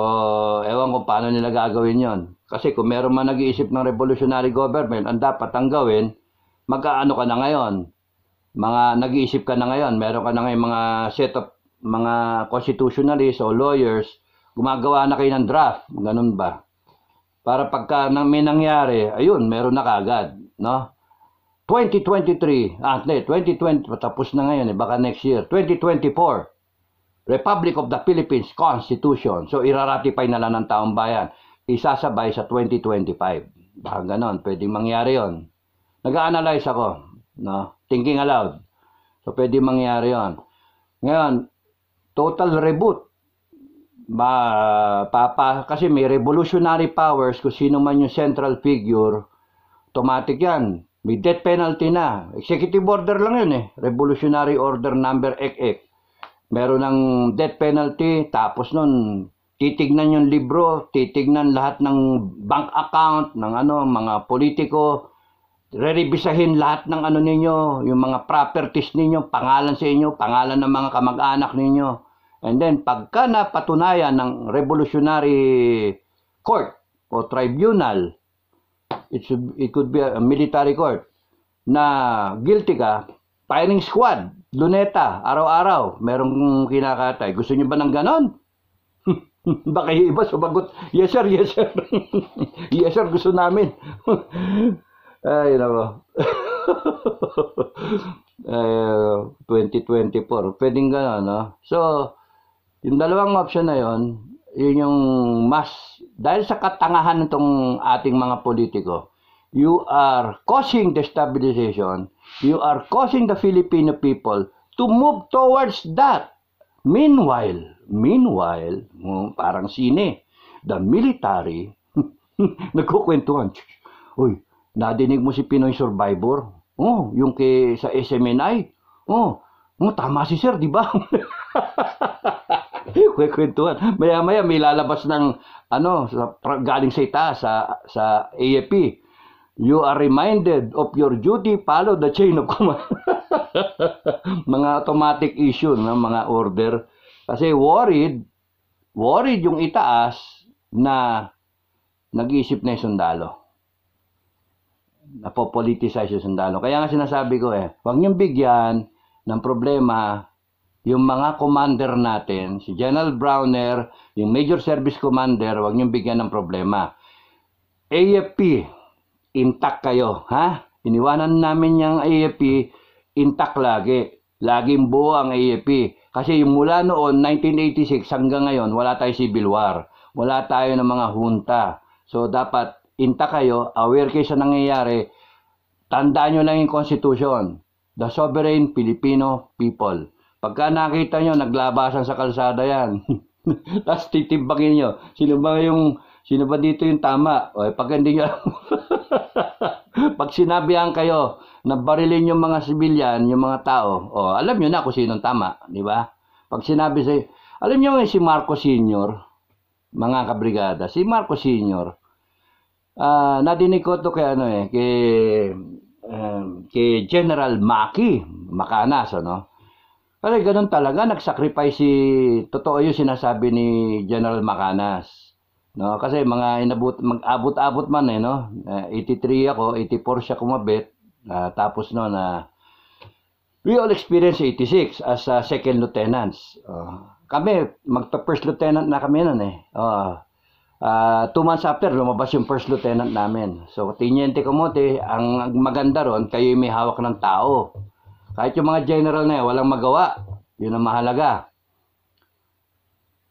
ewan ko paano nila gagawin yon. Kasi kung meron man nag-iisip ng revolutionary government, ang dapat ang gawin, magkaano ka na ngayon? Mga nag-iisip ka na ngayon, meron ka na ngayon mga set of mga constitutionalists o lawyers, gumagawa na kayo ng draft, ganun ba? Para pagka may nangyari, ayun, meron na kagad, no? 2023, hindi, 2020, tapos na ngayon, baka next year, 2024, Republic of the Philippines Constitution. So, iraratify na lang ng taong bayan. Isasabay sa 2025. Baka ganon, pwedeng mangyari yon. Nag-a-analyze ako, no? Thinking aloud. So, pwedeng mangyari yon. Ngayon, total reboot. Kasi may revolutionary powers kung sino man yung central figure, automatic yan. May death penalty na. Executive order lang yun Revolutionary order number XX. Meron ng death penalty, tapos nun, titignan yung libro, titignan lahat ng bank account, ng mga politiko, re-revisahin lahat ng ninyo, yung mga properties ninyo, pangalan sa inyo, pangalan ng mga kamag-anak ninyo. And then, pagka napatunayan ng revolutionary court o tribunal, it could be a military court, na guilty ka, firing squad, luneta, araw-araw, merong kinakatay. Gusto niyo ba ng ganon? Baka yung iba sumagot, yes sir, yes sir. Yes sir, gusto namin. Ay, nako. 2024, pwedeng ganon, no? So, yung dalawang option na yon, yun yung mas, dahil sa katangahan nitong ating mga politiko, you are causing destabilization, you are causing the Filipino people to move towards that. Meanwhile, parang sine, the military, nagkukwentuhan, uy, nadinig mo si Pinoy Survivor? Oh, yung sa SMNI? Oh, tama si sir, di ba? Kwentuhan. Maya-maya may lalabas ng galing sa itaas sa AFP. You are reminded of your duty, follow the chain of command. Mga automatic issue, mga order. Kasi worried yung itaas na nag-iisip na yung sundalo. Napopoliticize yung sundalo. Kaya nga sinasabi ko huwag niyong bigyan ng problema yung mga commander natin, si General Browner, yung Major Service Commander, huwag niyong bigyan ng problema. AFP, intact kayo, ha? Iniwanan namin yung AFP, intact lagi. Laging buo ang AFP. Kasi yung mula noon, 1986 hanggang ngayon, wala tayo civil war. Wala tayo ng mga junta. So, dapat intact kayo, aware kayo sa nangyayari, tandaan nyo lang yung Constitution. The sovereign Filipino people. Pagka nakita nyo, naglabasan sa kalsada yan. Tapos titimbangin nyo, sino ba dito yung tama? O, pag hindi nyo, pag sinabihan kayo na barilin yung mga sibilyan, yung mga tao, alam nyo na kung sinong tama, di ba? Pag sinabi sa'yo, alam nyo si Marcos Sr., mga kabrigada, si Marcos Sr., nadinig ko to kay General Maki Macanas, Kasi ganun talaga, nagsacrifice totoo yung sinasabi ni General Macanas. No, kasi mag-abot-abot man 83 ako, 84 siya kumabit. Tapos we all experienced 86 as second lieutenants. Kami magpa-first lieutenant na kami noon 2 months after lumabas yung first lieutenant namin. So teniente kamote, ang maganda ron, kayo may hawak ng tao. Kahit yung mga general na walang magawa. Yun ang mahalaga.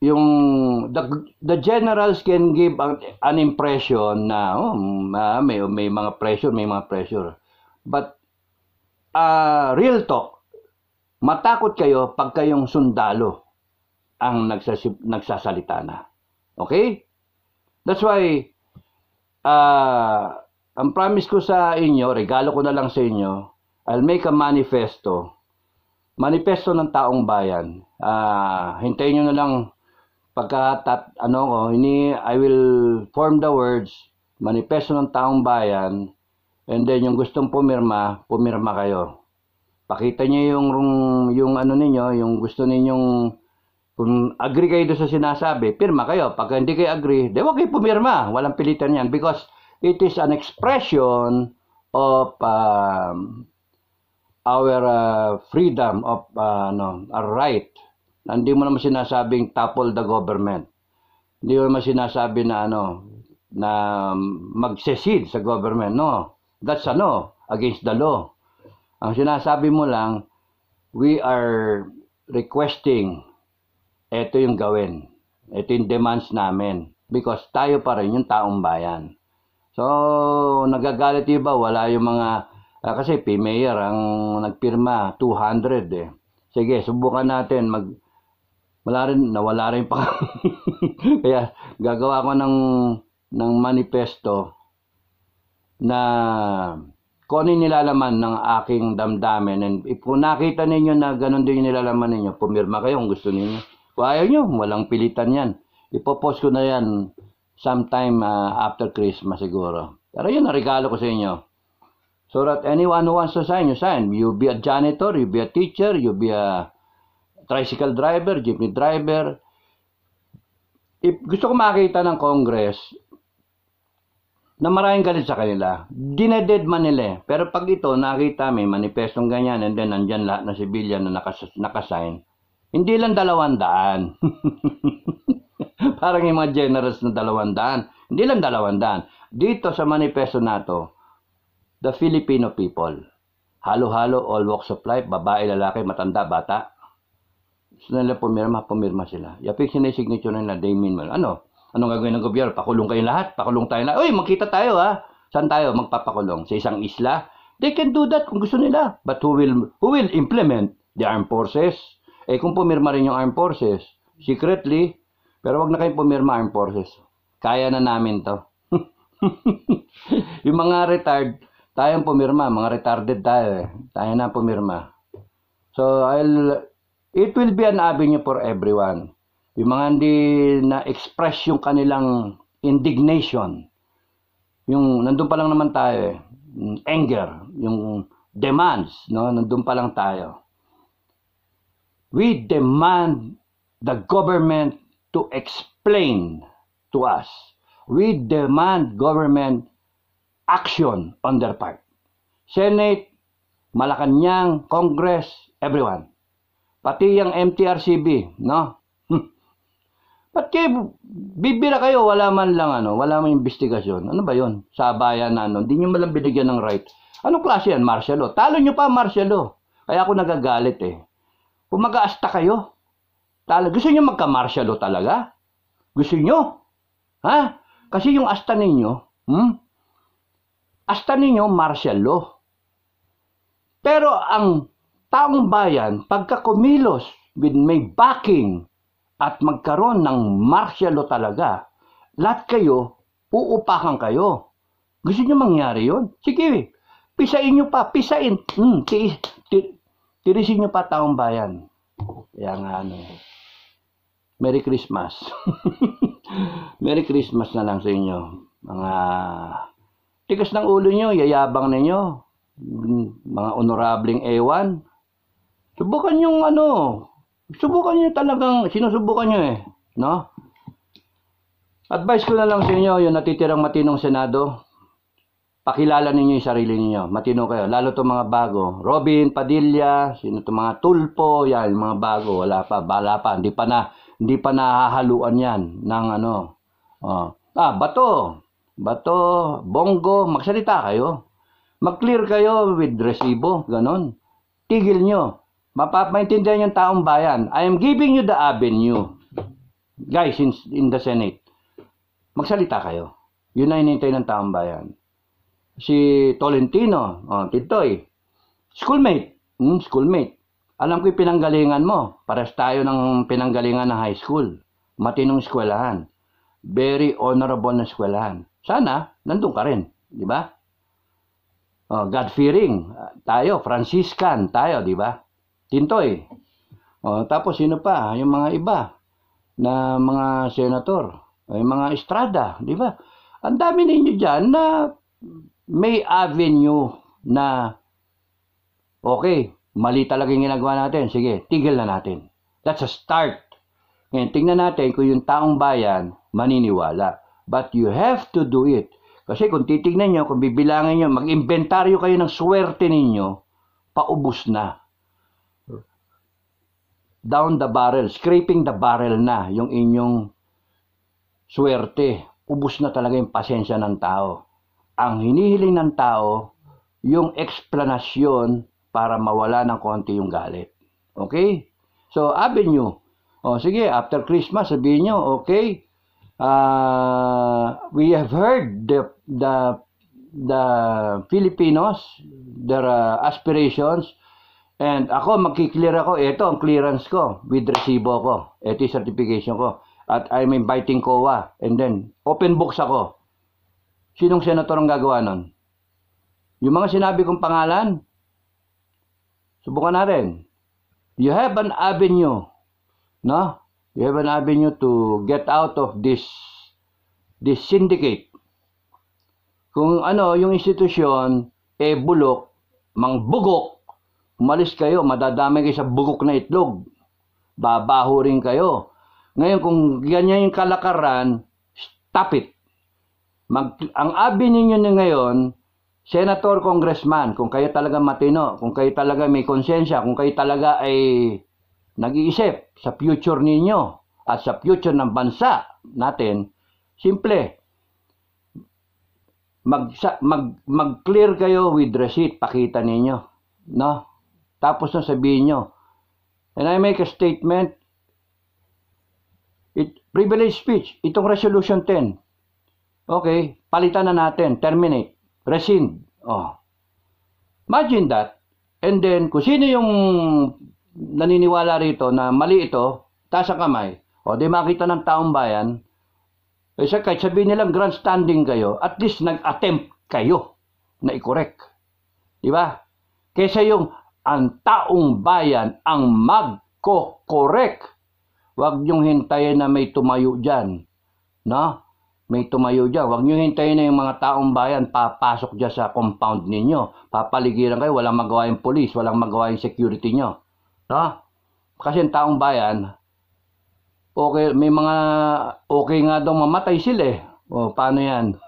The generals can give an impression na may mga pressure. But real talk, matakot kayo pag kayong sundalo ang nagsasalita na. Okay? That's why ang promise ko sa inyo, regalo ko na lang sa inyo, I'll make a manifesto ng taong bayan. Hintayin nyo na lang I will form the words, manifesto ng taong bayan, and then yung gustong pumirma kayo. Pakita nyo yung gusto ninyong Kung agree kayo doon sa sinasabi, pirma kayo. Pag hindi kayo agree, di wag kayo pumirma. Walang pilitan yan because it is an expression of our freedom of our right. Hindi mo naman sinasabing topple the government. Hindi mo naman sinasabi na na mag-secede sa government. No. That's against the law. Ang sinasabi mo lang, we are requesting ito yung gawin. Ito yung demands namin. Because tayo pa rin yung taong bayan. So, nagagalit iba. Wala yung mga... kasi P-Mayor ang nagpirma, 200 eh. Sige, subukan natin. Nawala rin pa. Kaya, gagawa ko ng manifesto na kung ano yung nilalaman ng aking damdamin. And if kung nakita ninyo na ganun din yung nilalaman ninyo, pumirma kayo kung gusto ninyo. Kung ayaw nyo, walang pilitan yan. Ipopost ko na yan sometime after Christmas siguro. Pero yun, regalo ko sa inyo. So that anyone who wants to sign, you sign. You be a janitor, you be a teacher, you be a tricycle driver, jeepney driver. If gusto ko makita ng Congress na maraming galit sa kanila, dineded man nila eh. Pero pag ito, nakita may manifestong ganyan and then nandyan lahat na civilian na nakasign, hindi lang 200. Parang yung mga generous na 200. Hindi lang 200. Dito sa manifesto na to, the Filipino people, halo-halo, all walks of life, babae, lalaki, matanda, bata. Gusto nila pumirma sila. Yapik sila yung signature nila, they mean well. Anong gagawin ng gobyerno? Pakulong kayo lahat? Pakulong tayo lahat? Uy, magkita tayo ha? Saan tayo magpapakulong? Sa isang isla? They can do that kung gusto nila. But who will implement the armed forces? Eh kung pumirma rin yung armed forces, secretly, pero wag na kayong pumirma armed forces. Kaya na namin to. Yung mga retired, tayong pumirma, mga retarded tayo eh. Tayo na pumirma. So, it will be an avenue for everyone. Yung mga hindi na-express yung kanilang indignation. Yung, nandun pa lang naman tayo eh. Anger, yung demands, no? Nandun pa lang tayo. We demand the government to explain to us. We demand government action on their part. Senate, Malacanang, Congress, everyone. Pati yung MTRCB, no? Ba't kayo, bibira kayo, wala man lang wala man investigasyon. Ano ba yon? Sa bayan na hindi nyo malang binigyan ng right. Anong klase yan? Martial law. Talo nyo pa martial law. Kaya ako nagagalit eh. Kung mag-aasta kayo, gusto nyo magka-martial law talaga? Gusto nyo? Ha? Kasi yung asta ninyo, asta ninyo martial law. Pero ang taong bayan, pagka kumilos with may backing at magkaroon ng martial law talaga, lahat kayo, uupakan kayo. Gusto nyo mangyari yun? Sige, pisain nyo pa, pisain. Tirisin nyo pa taong bayan. Kaya nga Merry Christmas. Merry Christmas na lang sa inyo. Mga tigas ng ulo nyo, yayabang ninyo. Mga honorableng ewan. Subukan yung subukan nyo talagang, sinusubukan nyo eh. No? Advice ko na lang sa inyo, yung natitirang matinong Senado, pakilala ninyo yung sarili ninyo. Matino kayo. Lalo itong mga bago. Robin Padilla, sino itong mga Tulpo, yan, yung mga bago. Wala pa, bala pa. Hindi pa nahahaluan yan ng Bato, Bongo, magsalita kayo. Mag-clear kayo with resibo, ganon. Tigil nyo. Mapapaintindihan yung taong bayan. I am giving you the avenue. Guys, in the Senate. Magsalita kayo. Yun na hinintay ng taong bayan. Si Tolentino, Titoy, schoolmate. Schoolmate. Alam ko yung pinanggalingan mo. Pares tayo ng pinanggalingan ng high school. Matinong eskwelahan. Very honorable na eskwelahan. Sana, nandun ka rin. Di ba? God-fearing. Tayo, Franciscan. Tayo, di ba? Tintoy. Tapos sino pa? Yung mga iba na mga senator. Yung mga Estrada. Di ba? Ang dami ninyo dyan na may avenue na okay, mali talaga yung ginagawa natin. Sige, tigil na natin. That's a start. Ngayon, tingnan natin kung yung taong bayan maniniwala. But you have to do it. Kasi kung titignan nyo, kung bibilangin nyo, mag-inventaryo kayo ng swerte ninyo, paubos na. Down the barrel, scraping the barrel na yung inyong swerte. Ubos na talaga yung pasensya ng tao. Ang hinihiling ng tao, yung explanasyon para mawala ng konti yung galit. Okay? So, avenue. O, sige, after Christmas, sabihin nyo, okay, we have heard the Filipinos, their aspirations, and ako, magkiklear ako, ito ang clearance ko, with resibo ko, ito yung certification ko, at I'm inviting COA, and then, open books ako. Sinong senator ang gagawa nun? Yung mga sinabi kong pangalan, subukan natin. You have an avenue, no? You have an avenue to get out of this syndicate. Kung ano, yung institusyon, bulok, mangbugok, umalis kayo, madadamay kayo sa bugok na itlog. Babaho rin kayo. Ngayon, kung ganyan yung kalakaran, stop it. Ang avenue ninyo ngayon, senator, congressman, kung kayo talaga matino, kung kayo talaga may konsensya, kung kayo talaga ay nag-iisip sa future ninyo at sa future ng bansa natin, simple. Mag-clear kayo with receipt, pakita ninyo. No? Tapos na sabihin nyo. And I make a statement, privilege speech, itong resolution 10. Okay, palitan na natin, terminate. Rescind. Oh. Imagine that. And then, kung sino yung naniniwala rito na mali ito, taas ang kamay, o di makita ng taong bayan, kahit sabihin nilang grandstanding kayo, at least nag-attempt kayo na i-correct. Diba? Kesa yung ang taong bayan ang magko-correct. Huwag niyong hintayin na may tumayo dyan. No? May tumayo dyan. Huwag nyo hintayin na yung mga taong bayan papasok dyan sa compound ninyo. Papaligiran kayo, walang magawa yung police, walang magawa yung security nyo. No? Kasi yung taong bayan, okay, may mga okay nga daw mamatay sila eh. O, paano yan?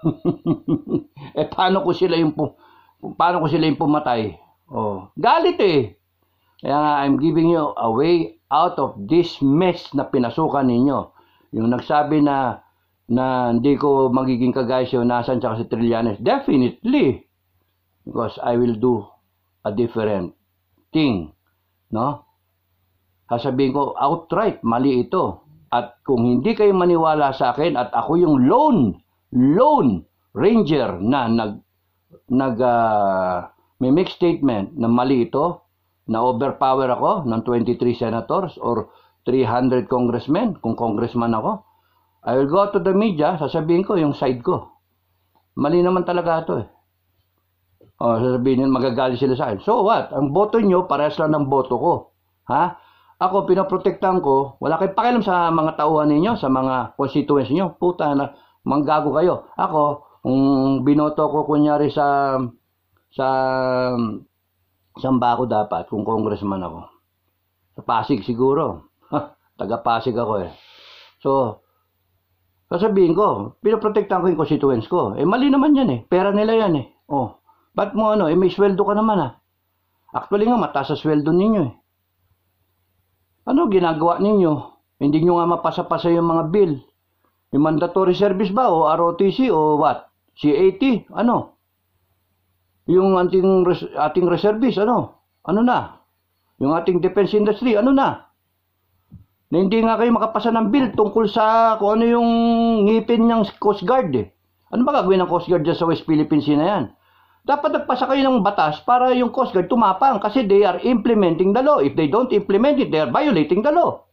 Paano ko sila yung pumatay? O, galit eh. Kaya nga, I'm giving you a way out of this mess na pinasukan ninyo. Yung nagsabi na hindi ko magiging kagaya si Honasan tsaka si Trillanes. Definitely. Because I will do a different thing. No? Sasabihin ko, outright, mali ito. At kung hindi kayo maniwala sa akin at ako yung lone ranger na may make statement na mali ito, na overpower ako ng 23 senators or 300 congressmen, kung congressman ako, I will go to the media, sasabihin ko yung side ko. Mali naman talaga ito eh. O, sasabihin nyo, magagalit sila sa akin. So what? Ang boto nyo, parehas lang ng boto ko. Ha? Ako, pinaprotektahan ko, wala kayong pakialam sa mga tauhan ninyo, sa mga constituents nyo. Puta na, manggago kayo. Ako, kung binoto ko kunyari saan ba ako dapat, kung congressman ako? Sa Pasig siguro. Taga Pasig ako eh. So, sasabihin ko, pinaprotektahan ko yung constituents ko. Eh, mali naman yan eh. Pera nila yan eh. Oh, ba't mo may sweldo ka naman ah. Actually nga, mataas sa sweldo ninyo eh. Ano ginagawa ninyo? Hindi nyo nga mapasa-pasa yung mga bill. Yung mandatory service ba? O ROTC o what? CAT? Ano? Yung ating reservice, ano? Ano na? Yung ating defense industry, ano na? Na hindi nga kayo makapasa ng bill tungkol sa kung ano yung ngipin ng Coast Guard eh. Ano ba gagawin ng Coast Guard dyan sa West Philippines na yan? Dapat nagpasa kayo ng batas para yung Coast Guard tumapang kasi they are implementing the law. If they don't implement it, they are violating the law.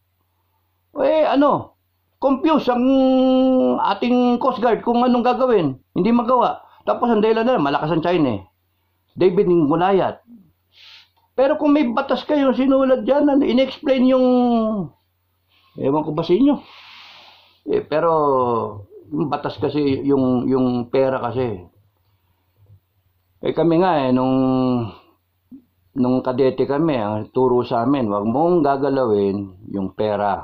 Eh ano? Confuse ang ating Coast Guard kung anong gagawin. Hindi magawa. Tapos ang dahilan na malakas ang China eh. David ng Goliath. Pero kung may batas kayo sinulat dyan, in-explain yung ewan ko ba sa inyo. Eh, pero yung batas kasi, yung pera kasi. Eh kami nga nung kadete kami, ang turo sa amin, wag mong gagalawin yung pera.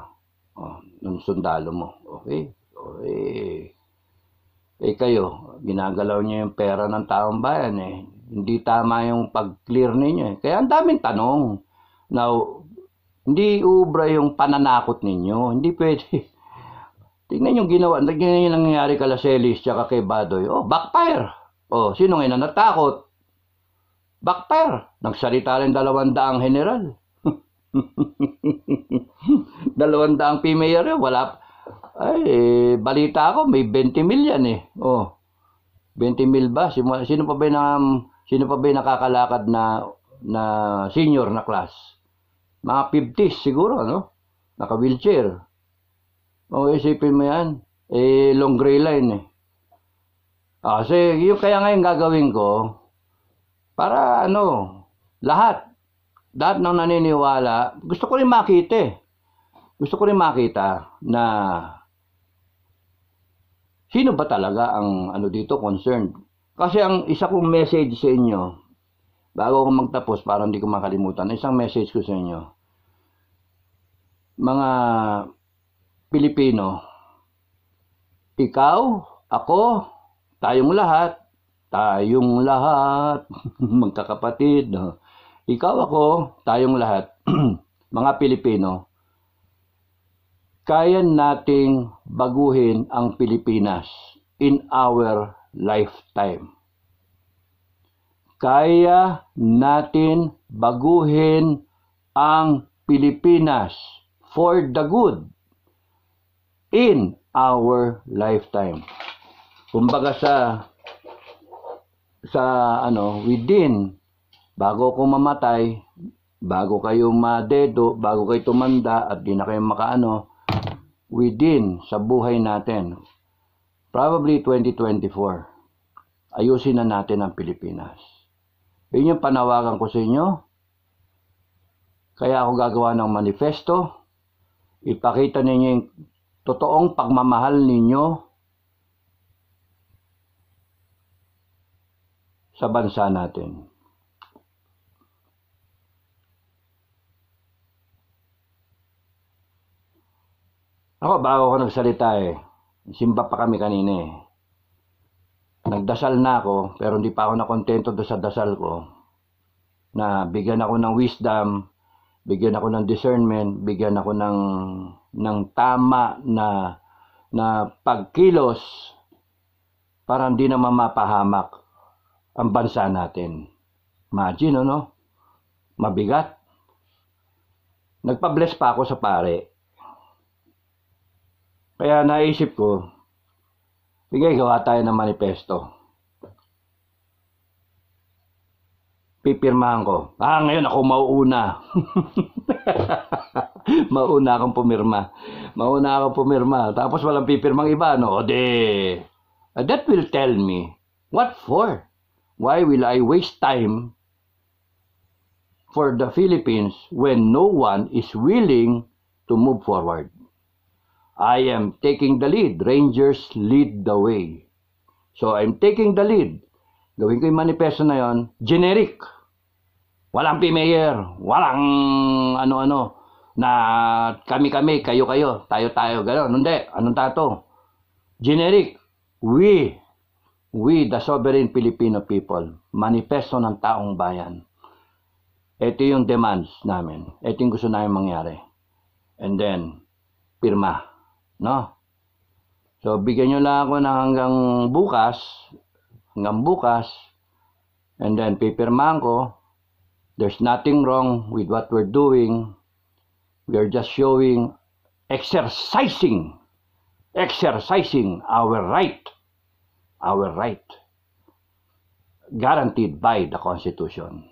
ng sundalo mo. Okay? Kayo, ginagalaw niyo yung pera ng taong bayan eh. Hindi tama yung pag-clear ninyo eh. Kaya ang daming tanong. Now, hindi ubra yung pananakot ninyo. Hindi pwede. Tingnan yung ginawa. Tingnan yung nangyayari kay Lacelis tsaka kay Badoy. Backfire. Sino ngayon na natakot? Backfire. Nagsalita rin 200 general. 200 PMAR yun. Wala. Balita ako, may 20 million eh. 20 mil ba? Sino pa ba yung nakakalakad na senior na class? Mga 50s siguro, no? Naka-wheelchair. Isipin mo yan. Long gray line eh. Kasi yung kaya ngayon gagawin ko, para lahat ng naniniwala, gusto ko rin makita eh. Gusto ko rin makita na sino ba talaga ang dito concerned. Kasi ang isa kong message sa inyo, bago ako magtapos para hindi ko makalimutan, isang message ko sa inyo, mga Pilipino, ikaw, ako, tayong lahat, magkakapatid, ikaw, ako, tayong lahat, mga Pilipino, kaya nating baguhin ang Pilipinas in our lifetime. Kaya natin baguhin ang Pilipinas for the good in our lifetime. Kumbaga within, bago ko mamatay, bago kayo madedo, bago kayo tumanda at di na kayo makaano, within sa buhay natin, probably 2024, ayusin na natin ang Pilipinas. Yun yung panawagan ko sa inyo. Kaya ako gagawa ng manifesto. Ipakita ninyo yung totoong pagmamahal ninyo sa bansa natin. Ako, bago ako nagsalita simba pa kami kanina Nagdasal na ako, pero hindi pa ako nakontento doon sa dasal ko. Na bigyan ako ng wisdom, bigyan ako ng discernment, bigyan ako ng tama na pagkilos para hindi na mapahamak ang bansa natin. Imagine, mabigat. Nagpa-bless pa ako sa pare. Kaya naisip ko, sige, gawa tayo ng manifesto. Pipirmahan ko. Ngayon ako mauuna. Mauna akong pumirma. Tapos walang pipirmang iba, that will tell me, what for? Why will I waste time for the Philippines when no one is willing to move forward? I am taking the lead. Rangers lead the way. So I'm taking the lead. Gawin ko yung manifesto na yon, generic. Walang PMAyer, walang na kami, kayo, tayo, gano'n. Hindi, anong tato? Generic. We, the sovereign Filipino people, manifesto ng taong bayan. Ito yung demands namin. Ito yung gusto namin mangyari. And then, pirma. No? So, bigyan nyo lang ako ng hanggang bukas, and then pipirmahan ko. There's nothing wrong with what we're doing. We're just showing, exercising our right. Guaranteed by the Constitution.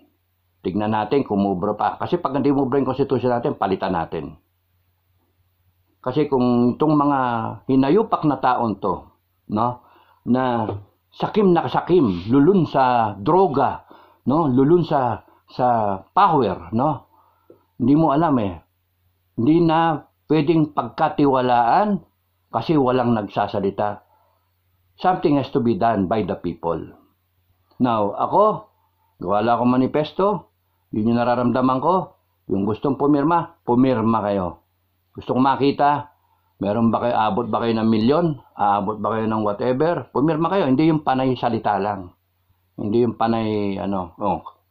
Tignan natin kung umubra pa. Kasi pag hindi umubra yung Constitution natin, palitan natin. Kasi kung itong mga hinayupak na taon to, na sakim na sakim, lulun sa droga, lulun sa power, hindi mo alam hindi na pwedeng pagkatiwalaan kasi walang nagsasalita. Something has to be done by the people. Now, ako, gawa lang akong manifesto, yun yung nararamdaman ko, yung gustong pumirma kayo. Gusto kong makita Meron ba kayo, abot ba kayo ng milyon? Aabot ba kayo ng whatever? Pumirma kayo, hindi yung panay salita lang. Hindi yung panay,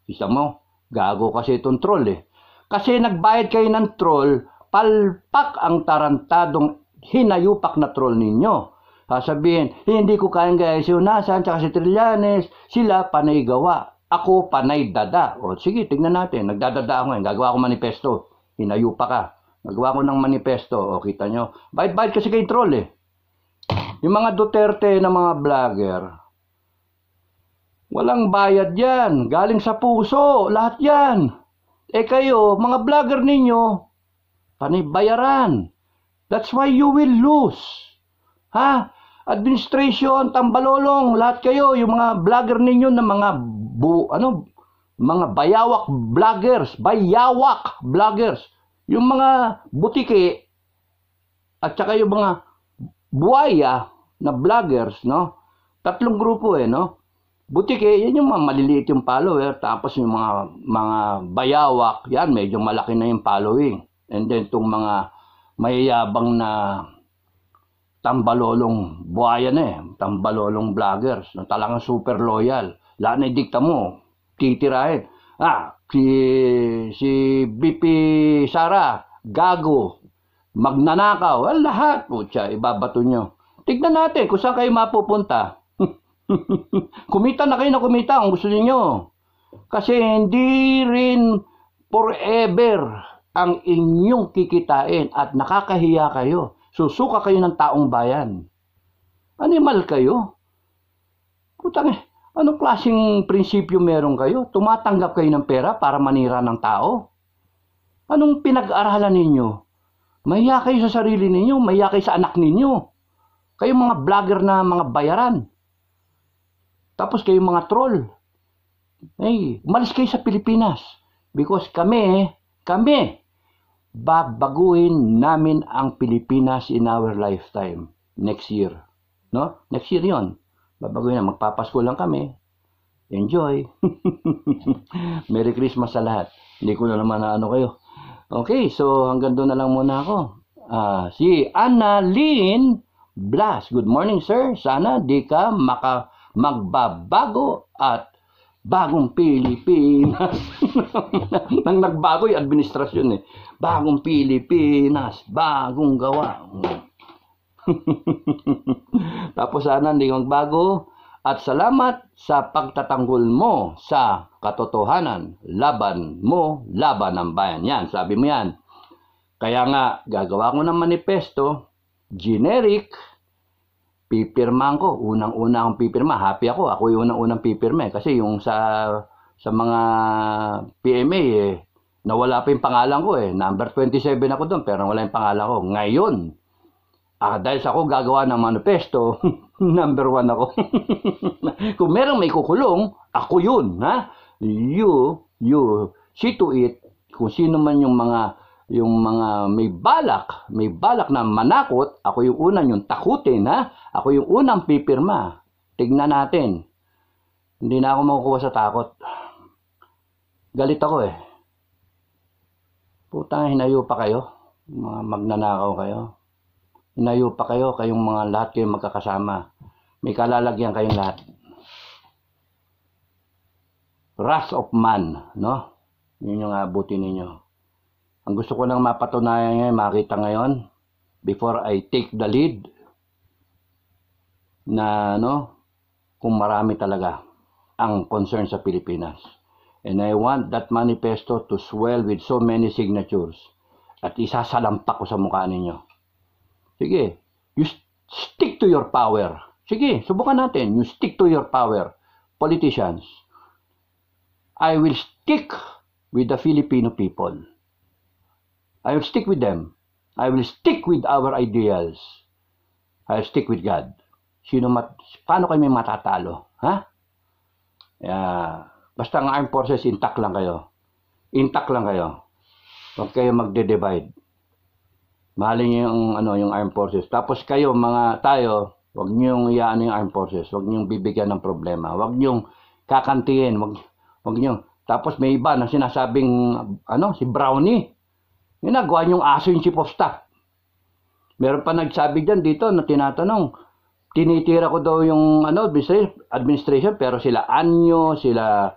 isa mo, gago kasi itong troll eh. Kasi nagbayad kayo ng troll, palpak ang tarantadong hinayupak na troll ninyo. Sasabihin, hindi ko kayang gaya si Unasan, tsaka si Trillanes, sila panay gawa. Ako panay dada. O sige, tignan natin, nagdadada ako ngayon, gagawa ko manifesto, hinayupak ka. Nagawa ko ng manifesto, o kita nyo. Bayad-bayad kasi kay troll eh. Yung mga Duterte na mga vlogger, walang bayad yan. Galing sa puso, lahat yan. Eh kayo, mga vlogger ninyo, panay bayaran. That's why you will lose. Ha? Administration, tambalolong, lahat kayo, yung mga vlogger ninyo na mga mga bayawak vloggers. Yung mga butike at saka yung mga buhaya na vloggers, no? Tatlong grupo no? Butike, yan yung mga maliliit yung follower, tapos yung mga bayawak, yan medyo malaki na yung following. And then itong mga mayayabang na tambalolong buhaya tambalolong vloggers, no? Talagang super loyal. Lahat na idikta mo, titirahin. Si BP Sara, gago, magnanakaw, lahat, putya, ibabato nyo. Tignan natin kung saan kayo mapupunta. Kumita na kayo na kumita kung gusto niyo. Kasi hindi rin forever ang inyong kikitain at nakakahiya kayo. Susuka kayo ng taong bayan. Animal kayo. Putang anong klaseng prinsipyo meron kayo? Tumatanggap kayo ng pera para manira ng tao? Anong pinag-aralan ninyo? Mahiya kayo sa sarili ninyo, mahiya kayo sa anak ninyo. Kayo mga vlogger na mga bayaran. Tapos kayo mga troll. Hey, umalis kayo sa Pilipinas. Because kami, babaguhin namin ang Pilipinas in our lifetime. Next year. No? Next year yon. Babaguhin na, magpapasko lang kami. Enjoy. Merry Christmas sa lahat. Hindi ko na naman na kayo. Okay, so hanggang doon na lang muna ako. Si Annalyn Blas. Good morning, sir. Sana di ka magbabago at bagong Pilipinas. Nang nagbago yung administrasyon Bagong Pilipinas, bagong gawa. Tapos sana hindi magbago at salamat sa pagtatanggol mo sa katotohanan. Laban mo, laban ng bayan. Yan, sabi mo yan. Kaya nga, gagawa ko ng manifesto, generic, pipirmahan ko. Unang-una akong pipirma. Happy ako. Ako yung unang-unang pipirma. Kasi yung sa mga PMA, nawala pa yung pangalan ko Number 27 ako doon, pero wala yung pangalan ko. Ngayon, dahil sa ako gagawa ng manifesto, number 1 ako. Kung merong may kukulong, ako yun. Ha? You see to it, kung sino man yung mga may balak na manakot, ako yung unang yung takutin, ha? Ako yung unang pipirma. Tignan natin. Hindi na ako makukuha sa takot. Galit ako Putang, hinayo pa kayo. Mga magnanakaw kayo. Hinayo pa kayo, kayong mga lahat kayong magkakasama. May kalalagyan kayong lahat. Wrath of man, no? Yun yung abutin ninyo. Ang gusto ko lang mapatunayan ngayon, makita ngayon, before I take the lead, na kung marami talaga ang concern sa Pilipinas. And I want that manifesto to swell with so many signatures. At isasalampak ko sa mukha ninyo. Sige, you stick to your power. Sige, subukan natin. You stick to your power. Politicians, I will stick with the Filipino people. I will stick with them. I will stick with our ideals. I will stick with God. Paano kayo may matatalo? Ha? Basta ang armed forces, intact lang kayo. Intact lang kayo. Huwag kayo magde-divide. Mahalin niyo yung armed forces. Tapos kayo, tayo, huwag niyong iyaan yung armed forces. Huwag niyong bibigyan ng problema. Huwag niyong kakantiin. Huwag niyong. Tapos may iba na sinasabing, si Brownie. Ginagawa niyong aso yung chief of staff. Meron pa nagsabi dyan dito na tinatanong, tinitira ko daw yung administration, pero sila Anyo, sila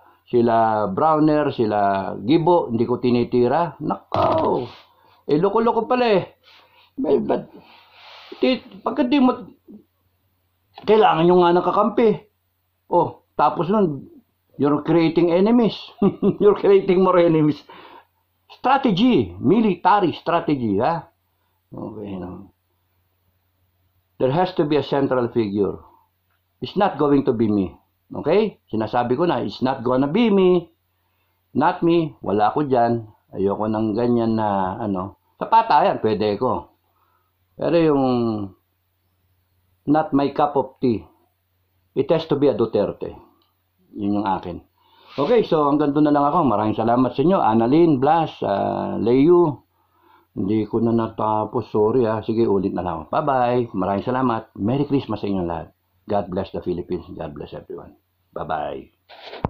Browner, sila Gibo, hindi ko tinitira. Nako, loko-loko pala eh. Pagka di mo, kailangan nyo nga nakakampi. Oh, tapos nun, you're creating enemies. You're creating more enemies. Strategy, military strategy, ha? Okay, no. There has to be a central figure. It's not going to be me. Okay? Sinasabi ko na, it's not gonna be me. Not me. Wala ko dyan. Ayoko ng ganyan na, sa patayan, pwede ko. Pero yung, not my cup of tea. It has to be a Duterte. Yun yung akin. Okay, so hanggang doon na lang ako. Maraming salamat sa inyo. Annalyn, Blas, Leyu. Hindi ko na natapos. Sorry ha. Sige, ulit na lang. Bye-bye. Maraming salamat. Merry Christmas sa inyo lahat. God bless the Philippines. God bless everyone. Bye-bye.